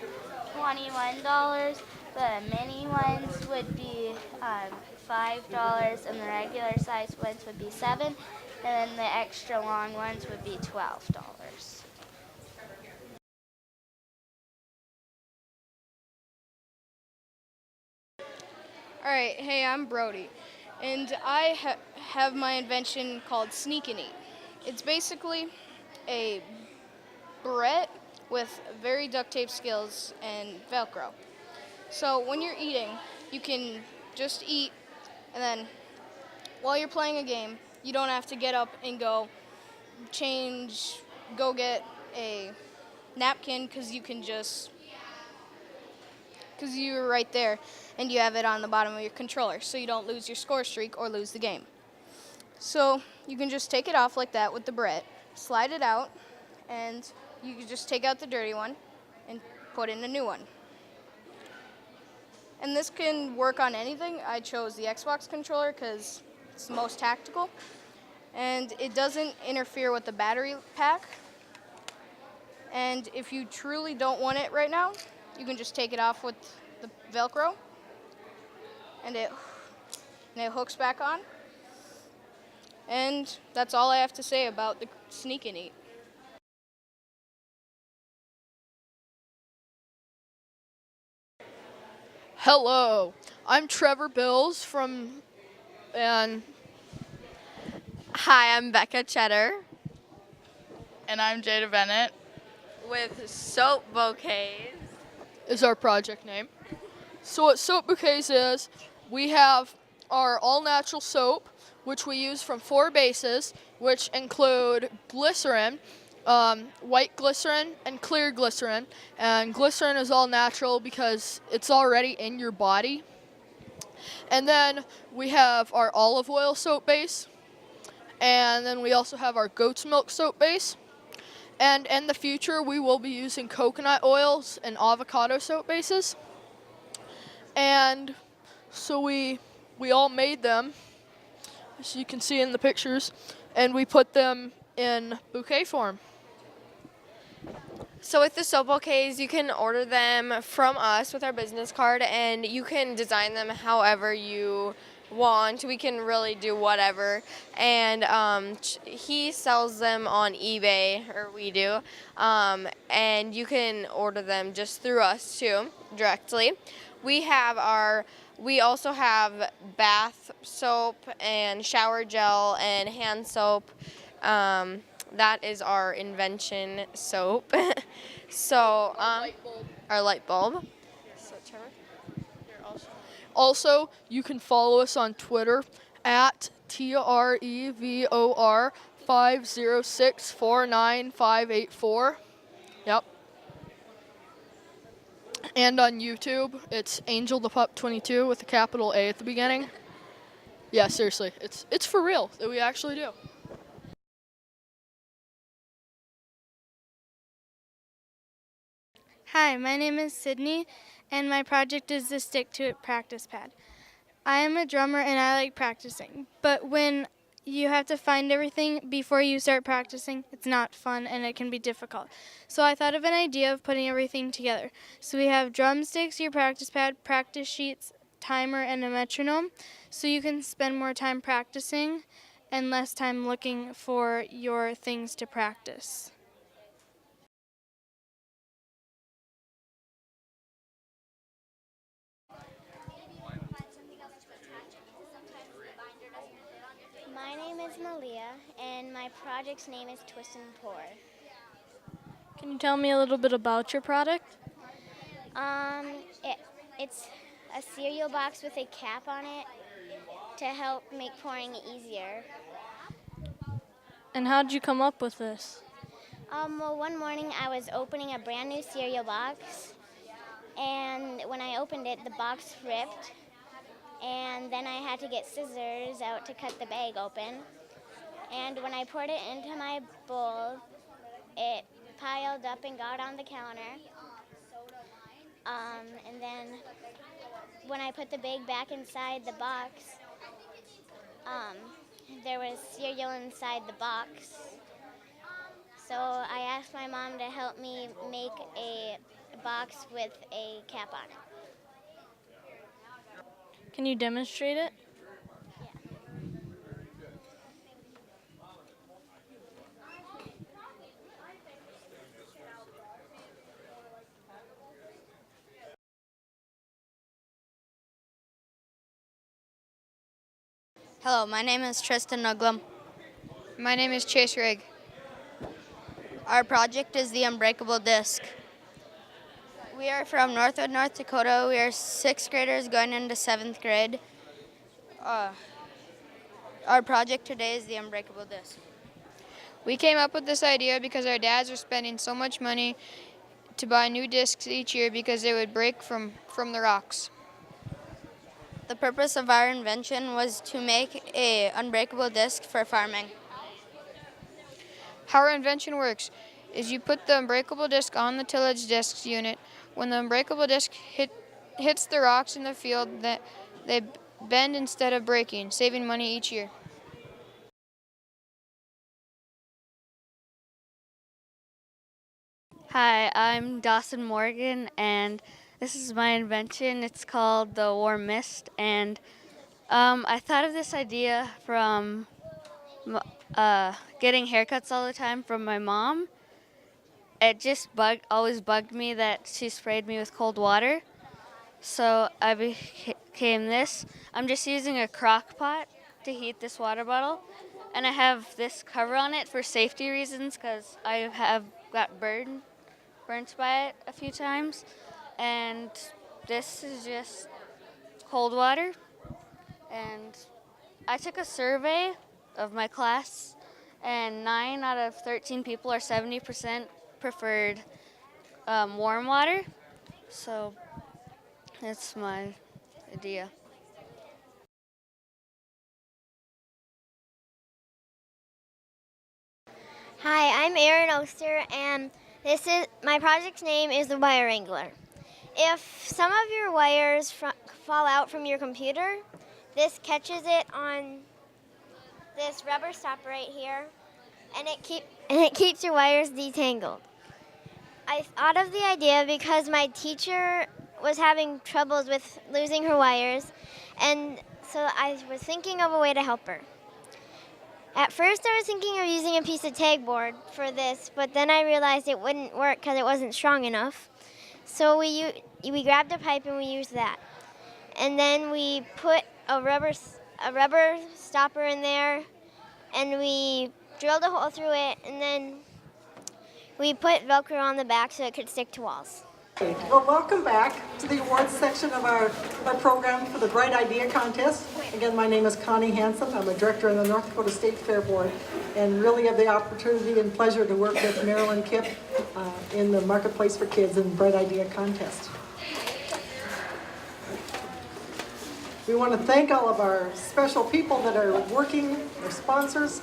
$21. The mini ones would be $5, and the regular size ones would be $7, and then the extra long ones would be $12. Alright, hey, I'm Brody, and I have my invention called Sneak and Eat. It's basically a barrette with very duct tape skills and Velcro. So when you're eating, you can just eat, and then while you're playing a game, you don't have to get up and go get a napkin because you're right there and you have it on the bottom of your controller so you don't lose your score streak or lose the game. So you can just take it off like that with the barrette, slide it out, and you can just take out the dirty one and put in a new one. And this can work on anything. I chose the Xbox controller because it's the most tactical, and it doesn't interfere with the battery pack. And if you truly don't want it right now, you can just take it off with the Velcro, and it hooks back on. And that's all I have to say about the Sneak and Eat. Hello, I'm Trevor Bills and hi, I'm Becca Cheddar. And I'm Jada Bennett. With Soap Bouquets is our project name. So what Soap Bouquets is, we have our all-natural soap, which we use from 4 bases, which include glycerin, white glycerin, and clear glycerin. And glycerin is all natural because it's already in your body. And then we have our olive oil soap base. And then we also have our goat's milk soap base. And in the future, we will be using coconut oils and avocado soap bases. And so we all made them as you can see in the pictures, and we put them in bouquet form. So with the soap bouquets, you can order them from us with our business card, and you can design them however you want. We can really do whatever. And he sells them on eBay, or we do, and you can order them just through us too, directly. We also have bath soap and shower gel and hand soap. That is our invention soap. So, our light bulb. So, Trevor. Also, you can follow us on Twitter at TREVOR 506495584. Yep. And on YouTube, it's Angel the Pup 22 with a capital A at the beginning. Yeah, seriously, it's for real. We actually do. Hi, my name is Sydney, and my project is the Stick to It practice pad. I am a drummer and I like practicing, but when you have to find everything before you start practicing, it's not fun and it can be difficult. So I thought of an idea of putting everything together. So we have drumsticks, your practice pad, practice sheets, timer, and a metronome, so you can spend more time practicing and less time looking for your things to practice. My name is Malia, and my project's name is Twist and Pour. Can you tell me a little bit about your product? It's a cereal box with a cap on it to help make pouring easier. And how did you come up with this? Well, one morning I was opening a brand new cereal box, and when I opened it, the box ripped, and then I had to get scissors out to cut the bag open. And when I poured it into my bowl, it piled up and got on the counter. And then when I put the bag back inside the box, there was cereal inside the box. So I asked my mom to help me make a box with a cap on it. Can you demonstrate it? Hello, my name is Tristan Nuglum. My name is Chase Rigg. Our project is the Unbreakable Disc. We are from Northwood, North Dakota. We are 6th graders going into 7th grade. Our project today is the Unbreakable Disc. We came up with this idea because our dads are spending so much money to buy new discs each year because they would break from the rocks. The purpose of our invention was to make an unbreakable disc for farming. How our invention works is you put the unbreakable disc on the tillage discs unit. When the unbreakable disc hits the rocks in the field, they bend instead of breaking, saving money each year. Hi, I'm Dawson Morgan, and this is my invention. It's called the Warm Mist, and I thought of this idea from getting haircuts all the time from my mom. It just always bugged me that she sprayed me with cold water, so I became this. I'm just using a crock pot to heat this water bottle, and I have this cover on it for safety reasons because I have got burnt by it a few times. And this is just cold water. And I took a survey of my class, and 9 out of 13 people, or 70%, preferred warm water. So that's my idea. Hi, I'm Aaron Oster, and my project's name is the Wire Wrangler. If some of your wires fall out from your computer, this catches it on this rubber stopper right here, and it keeps your wires detangled. I thought of the idea because my teacher was having troubles with losing her wires, and so I was thinking of a way to help her. At first I was thinking of using a piece of tag board for this, but then I realized it wouldn't work because it wasn't strong enough. So we grabbed a pipe and we used that. And then we put a rubber stopper in there, and we drilled a hole through it, and then we put Velcro on the back so it could stick to walls. Well, welcome back to the awards section of our program for the Bright Idea Contest. Again, my name is Connie Hansen. I'm a director in the North Dakota State Fair Board, and really have the opportunity and pleasure to work with Marilyn Kipp in the Marketplace for Kids and Bright Idea Contest. We want to thank all of our special people that are working, our sponsors.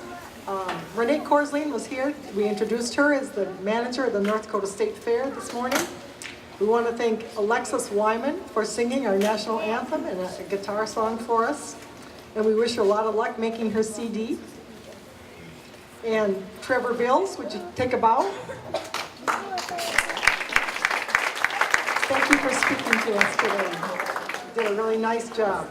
Renee Korsling was here. We introduced her as the manager of the North Dakota State Fair this morning. We want to thank Alexis Wyman for singing our national anthem and a guitar song for us. And we wish her a lot of luck making her CD. And Trevor Bills, would you take a bow? Thank you for speaking to us today. You did a really nice job.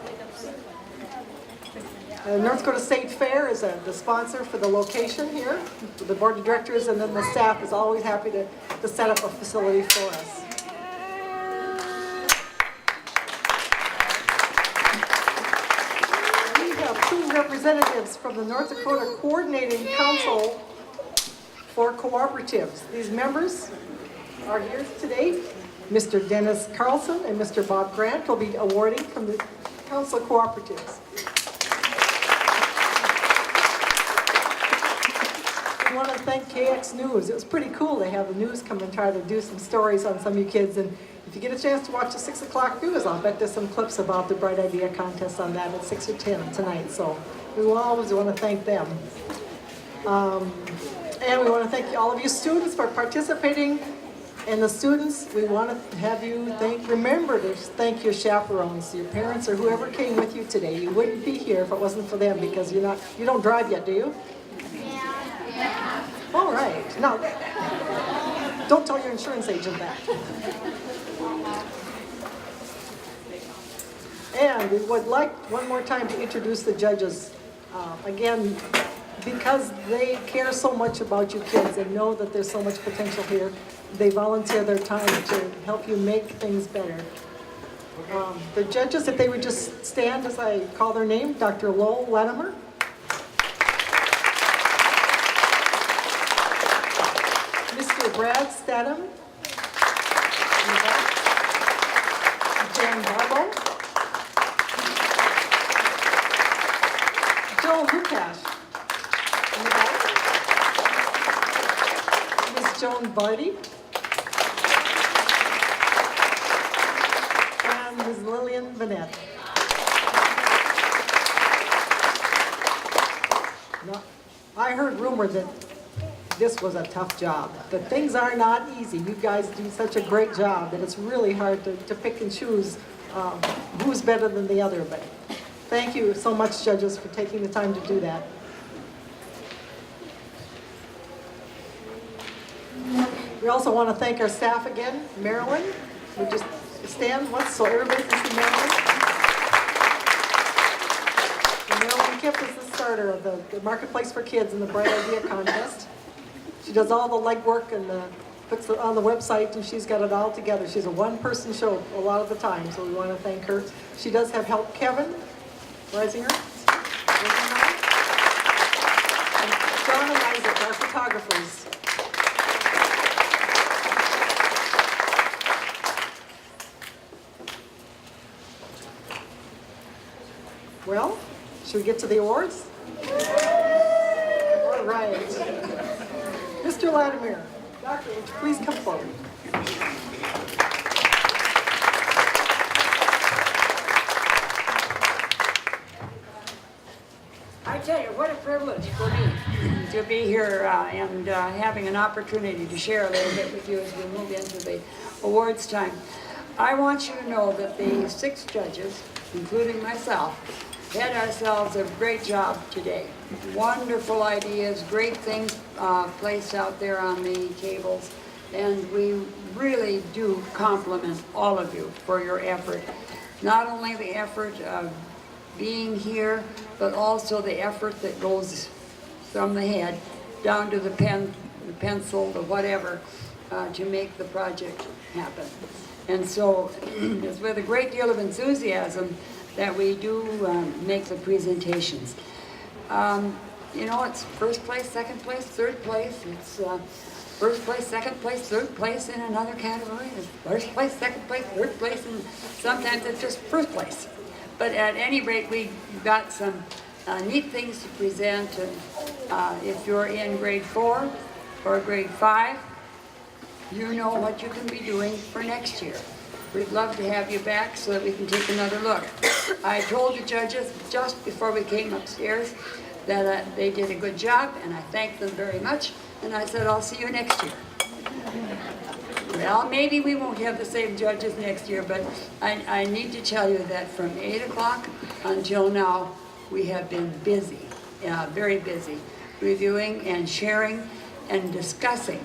North Dakota State Fair is the sponsor for the location here. The board of directors and then the staff is always happy to set up a facility for us. We have two representatives from the North Dakota Coordinating Council for Cooperatives. These members are here today. Mr. Dennis Carlson and Mr. Bob Grant will be awarding from the Council of Cooperatives. I want to thank KX News. It was pretty cool to have the news come and try to do some stories on some of you kids. And if you get a chance to watch the 6 o'clock news, I'll bet there's some clips about the Bright Idea Contest on that at 6 or 10 tonight. So we will always want to thank them. And we want to thank all of you students for participating. And the students, we want to have you remember to thank your chaperones, your parents, or whoever came with you today. You wouldn't be here if it wasn't for them, because you don't drive yet, do you? Yeah. All right. Now, don't tell your insurance agent that. And we would like one more time to introduce the judges. Again, because they care so much about you kids and know that there's so much potential here, they volunteer their time to help you make things better. The judges, if they would just stand as I call their name: Dr. Lowell Latimer, Mr. Brad Stadham, Jan Barbo, Joel Lukash, Miss Joan Barty, and Ms. Lillian Vanette. Now, I heard rumor that this was a tough job, but things are not easy. You guys do such a great job that it's really hard to pick and choose who's better than the other. But thank you so much, judges, for taking the time to do that. We also want to thank our staff again. Marilyn, we just stand once so everybody can see Marilyn. And Marilyn Kipp is the starter of the Marketplace for Kids and the Bright Idea Contest. She does all the legwork and puts it on the website, and she's got it all together. She's a one-person show a lot of the time, so we want to thank her. She does have help. Kevin Reisinger, and John and Isaac, our photographers. Well, should we get to the awards? All right. Mr. Latimer, Doctor, would you please come forward? I tell you, what a privilege for me to be here and having an opportunity to share a little bit with you as we move into the awards time. I want you to know that the 6 judges, including myself, had ourselves a great job today. Wonderful ideas, great things placed out there on the tables, and we really do compliment all of you for your effort. Not only the effort of being here, but also the effort that goes from the head down to the pen, the pencil, the whatever, to make the project happen. And so it's with a great deal of enthusiasm that we do make the presentations. You know, it's first place, second place, third place. It's first place, second place, third place in another category. It's first place, second place, third place, and sometimes it's just first place. But at any rate, we got some neat things to present. If you're in grade 4 or grade 5, you know what you can be doing for next year. We'd love to have you back so that we can take another look. I told the judges just before we came upstairs that they did a good job, and I thanked them very much, and I said, I'll see you next year. Well, maybe we won't have the same judges next year, but I need to tell you that from 8 o'clock until now, we have been busy, very busy, reviewing and sharing and discussing,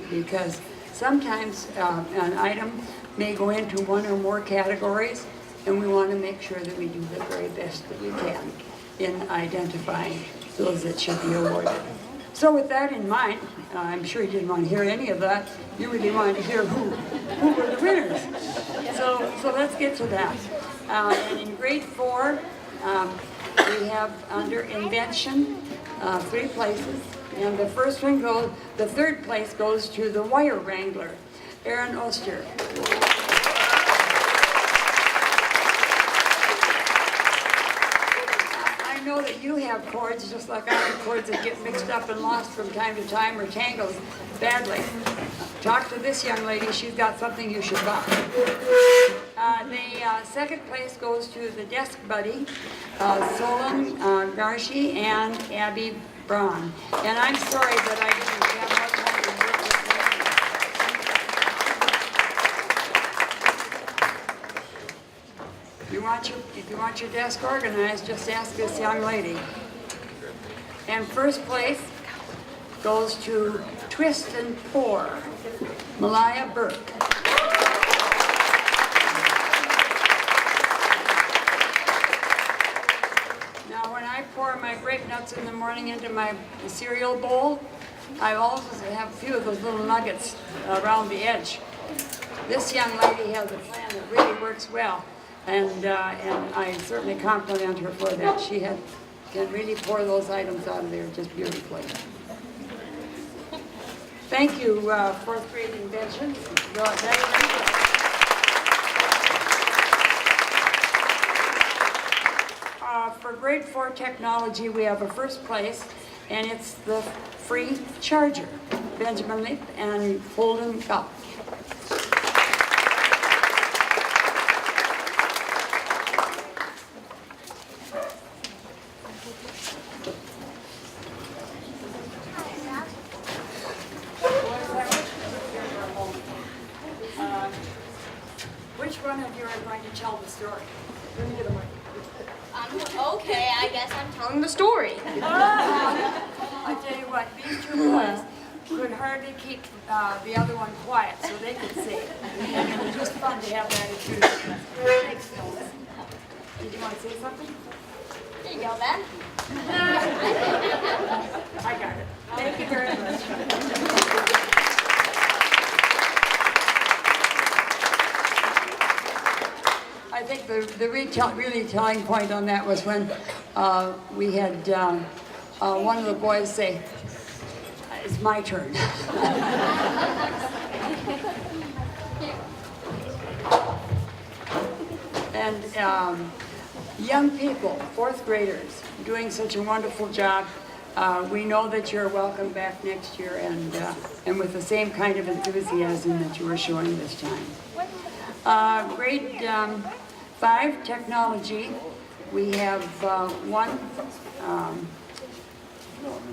because sometimes an item may go into one or more categories, and we want to make sure that we do the very best that we can in identifying those that should be awarded. So with that in mind, I'm sure you didn't want to hear any of that. You really wanted to hear who were the winners. So let's get to that. And in grade 4, we have under invention 3 places. And the first one goes, the third place goes to the wire wrangler, Aaron Oster. I know that you have cords just like I have cords that get mixed up and lost from time to time or tangled badly. Talk to this young lady, she's got something you should buy. The second place goes to the desk buddy, Solon Garshi and Abby Braun. And I'm sorry that I didn't have much time to work with you. If you want your desk organized, just ask this young lady. And first place goes to Twist and Pour, Malaya Burke. Now when I pour my grape nuts in the morning into my cereal bowl, I always have a few of those little nuggets around the edge. This young lady has a plan that really works well, and I certainly compliment her for that. She can really pour those items out of there just beautifully. Thank you, 4th grade inventions. For grade 4 technology, we have a first place, and it's the free charger, Benjamin Leap and Holden Cup. Which one of you are going to tell the story? Let me get a mic. Okay, I guess I'm telling the story. I tell you what, these 2 boys could hardly keep the other one quiet so they could sing. And it was just fun to have that experience. Thanks, Phyllis. Did you want to say something? There you go, Ben. I got it. Thank you very much. I think the really telling point on that was when we had one of the boys say, "It's my turn." And young people, 4th graders, doing such a wonderful job. We know that you're welcome back next year, and with the same kind of enthusiasm that you were showing this time. Grade 5, technology. We have one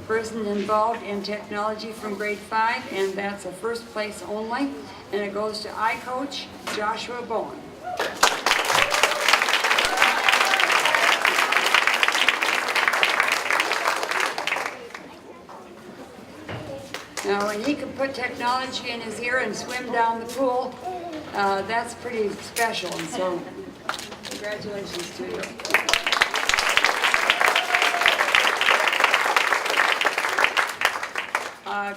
person involved in technology from grade 5, and that's a first place only, and it goes to iCoach Joshua Bowen. Now, when he could put technology in his ear and swim down the pool, that's pretty special, and so congratulations to you.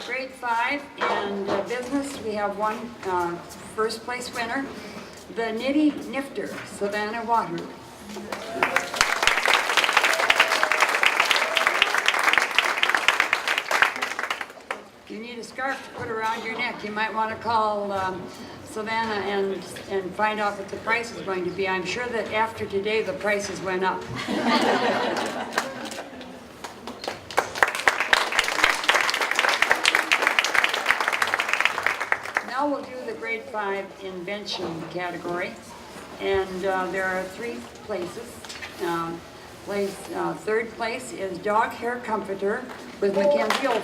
Grade 5 and business, we have one first place winner, the Nitty Nifter, Savannah Waterloo. You need a scarf to put around your neck. You might want to call Savannah and find out what the price is going to be. I'm sure that after today the prices went up. Now we'll do the grade 5 invention category, and there are 3 places. Third place is dog hair comforter with Mackenzie Olson.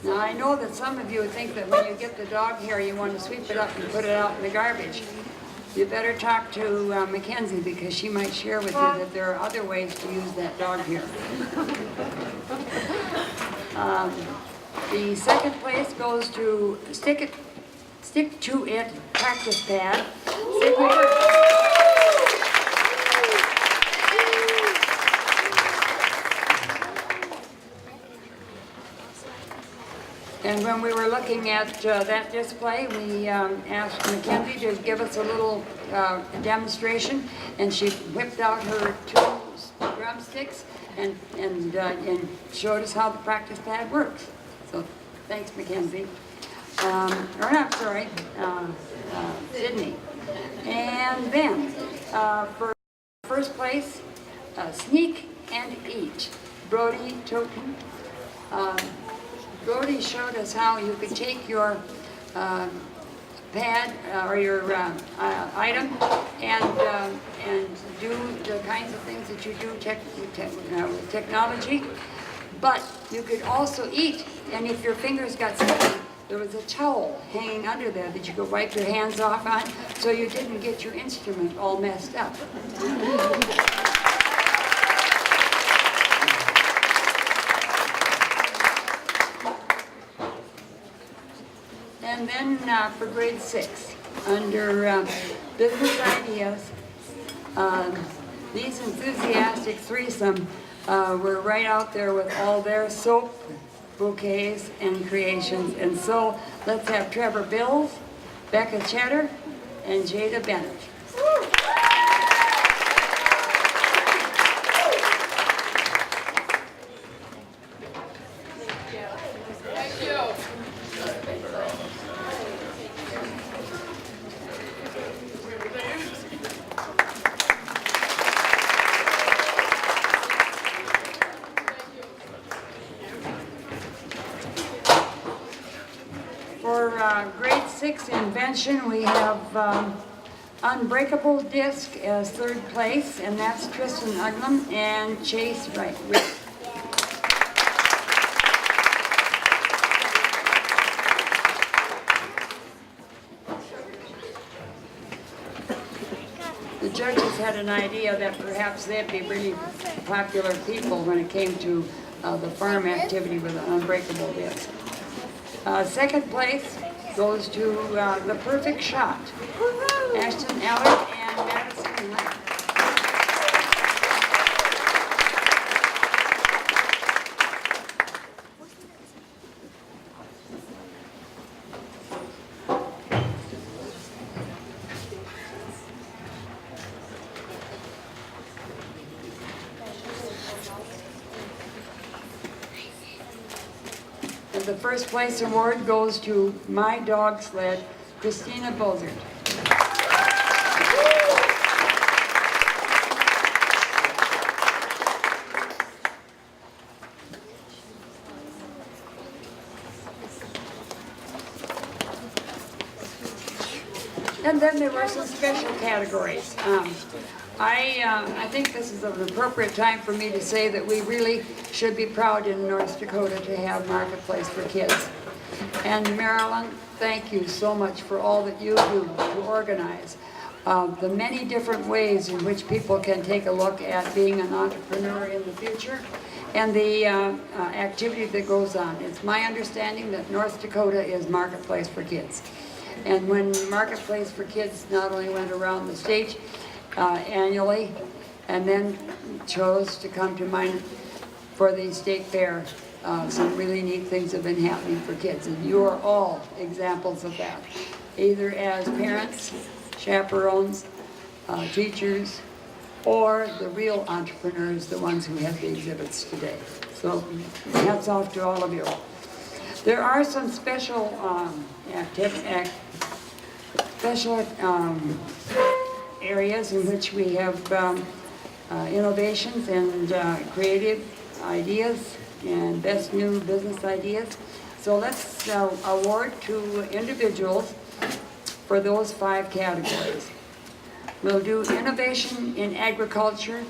Now I know that some of you think that when you get the dog hair you want to sweep it up and put it out in the garbage. You better talk to Mackenzie, because she might share with you that there are other ways to use that dog hair. The second place goes to Stick to It practice pad. And when we were looking at that display, we asked Mackenzie to give us a little demonstration, and she whipped out her 2 drumsticks and showed us how the practice pad works. So thanks, Mackenzie. Sydney. And then for first place, Sneak and Eat, Brody Token. Brody showed us how you could take your pad or your item and do the kinds of things that you do with technology. But you could also eat, and if your fingers got sticky, there was a towel hanging under there that you could wipe your hands off on, so you didn't get your instrument all messed up. And then for grade 6, under business ideas, these enthusiastic threesome were right out there with all their soap bouquets and creations. And so let's have Trevor Bills, Becca Cheddar, and Jada Bennett. Grade 6 invention, we have Unbreakable Disc as third place, and that's Tristan Uglum and Chase Wright. The judges had an idea that perhaps they'd be really popular people when it came to the farm activity with an Unbreakable Disc. Second place goes to The Perfect Shot, Ashton Eller and Madison Lang. The first place award goes to My Dog Sled, Christina Bozert. And then there were some special categories. I think this is an appropriate time for me to say that we really should be proud in North Dakota to have Marketplace for Kids. And Marilyn, thank you so much for all that you do to organize. the many different ways in which people can take a look at being an entrepreneur in the future, and the activity that goes on. It's my understanding that North Dakota is Marketplace for Kids. And when Marketplace for Kids not only went around the state annually, and then chose to come to mind for the state fair, some really neat things have been happening for kids. And you are all examples of that, either as parents, chaperones, teachers, or the real entrepreneurs, the ones who have the exhibits today. So hats off to all of you. There are some special areas in which we have innovations and creative ideas and best new business ideas. So let's award to individuals for those 5 categories. We'll do innovation in agriculture,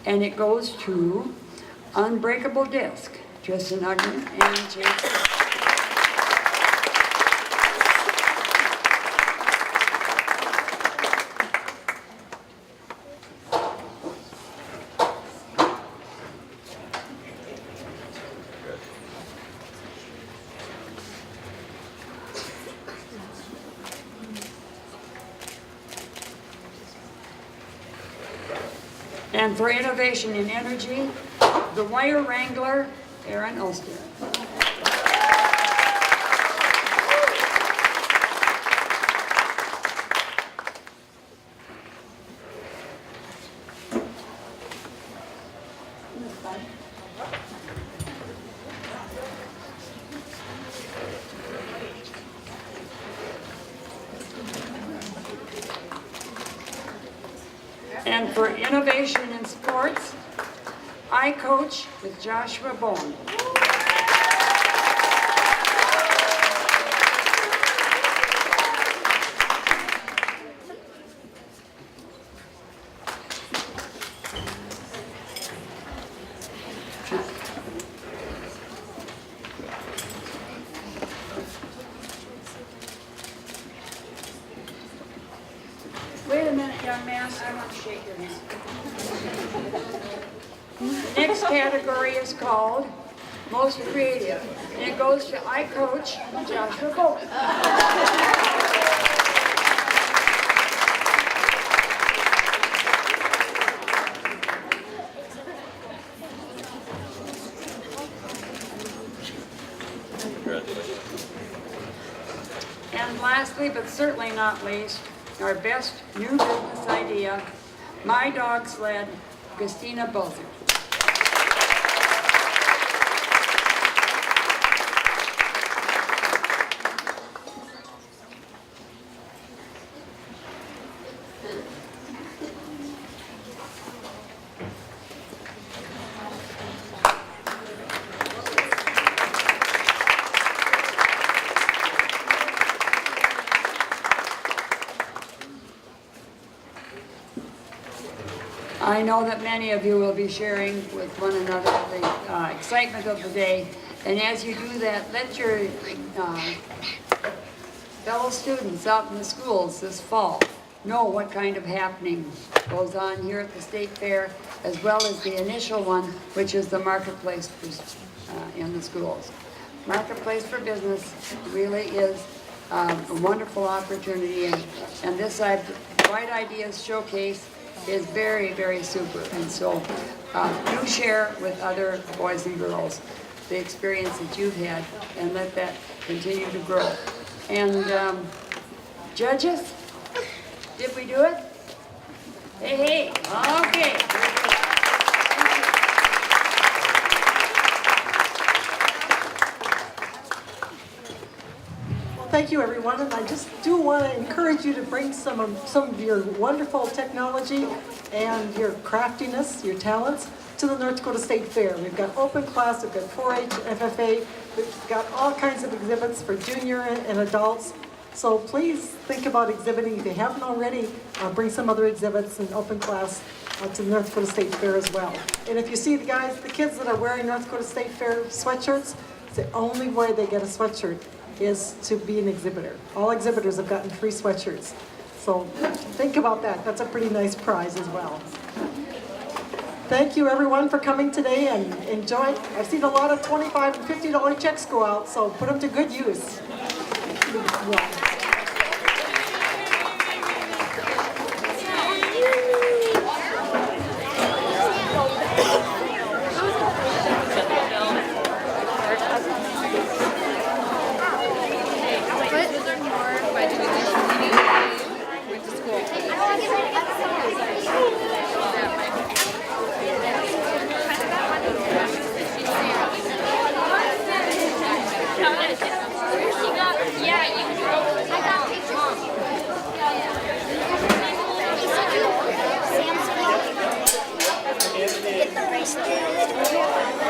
and it goes to Unbreakable Disc, Tristan Ugman and Chase. And for innovation in energy, the Wire Wrangler, Aaron Ulster. And for innovation in sports, I coach with Joshua Bone. Wait a minute, young man, I want to shake your hand. The next category is called Most Creative, and it goes to I Coach Joshua Bowen. And lastly, but certainly not least, our best new business idea, My Dog Sled, Christina Bozer. I know that many of you will be sharing with one another the excitement of the day, and as you do that, let your fellow students out in the schools this fall know what kind of happening goes on here at the State Fair, as well as the initial one, which is the Marketplace in the schools. Marketplace for Business really is a wonderful opportunity, and this Bright Ideas Showcase is very, very super. And so do share with other boys and girls the experience that you've had, and let that continue to grow. And judges, did we do it? Hey, hey, okay. Thank you, everyone, and I just do want to encourage you to bring some of your wonderful technology and your craftiness, your talents, to the North Dakota State Fair. We've got open class, we've got 4-H, FFA, we've got all kinds of exhibits for junior and adults. So please think about exhibiting. If you haven't already, bring some other exhibits in open class to the North Dakota State Fair as well. And if you see the kids that are wearing North Dakota State Fair sweatshirts, it's the only way they get a sweatshirt is to be an exhibitor. All exhibitors have gotten free sweatshirts. So think about that. That's a pretty nice prize as well. Thank you everyone for coming today and enjoy. I've seen a lot of $25 and $50 checks go out, so put them to good use. Get the bracelet.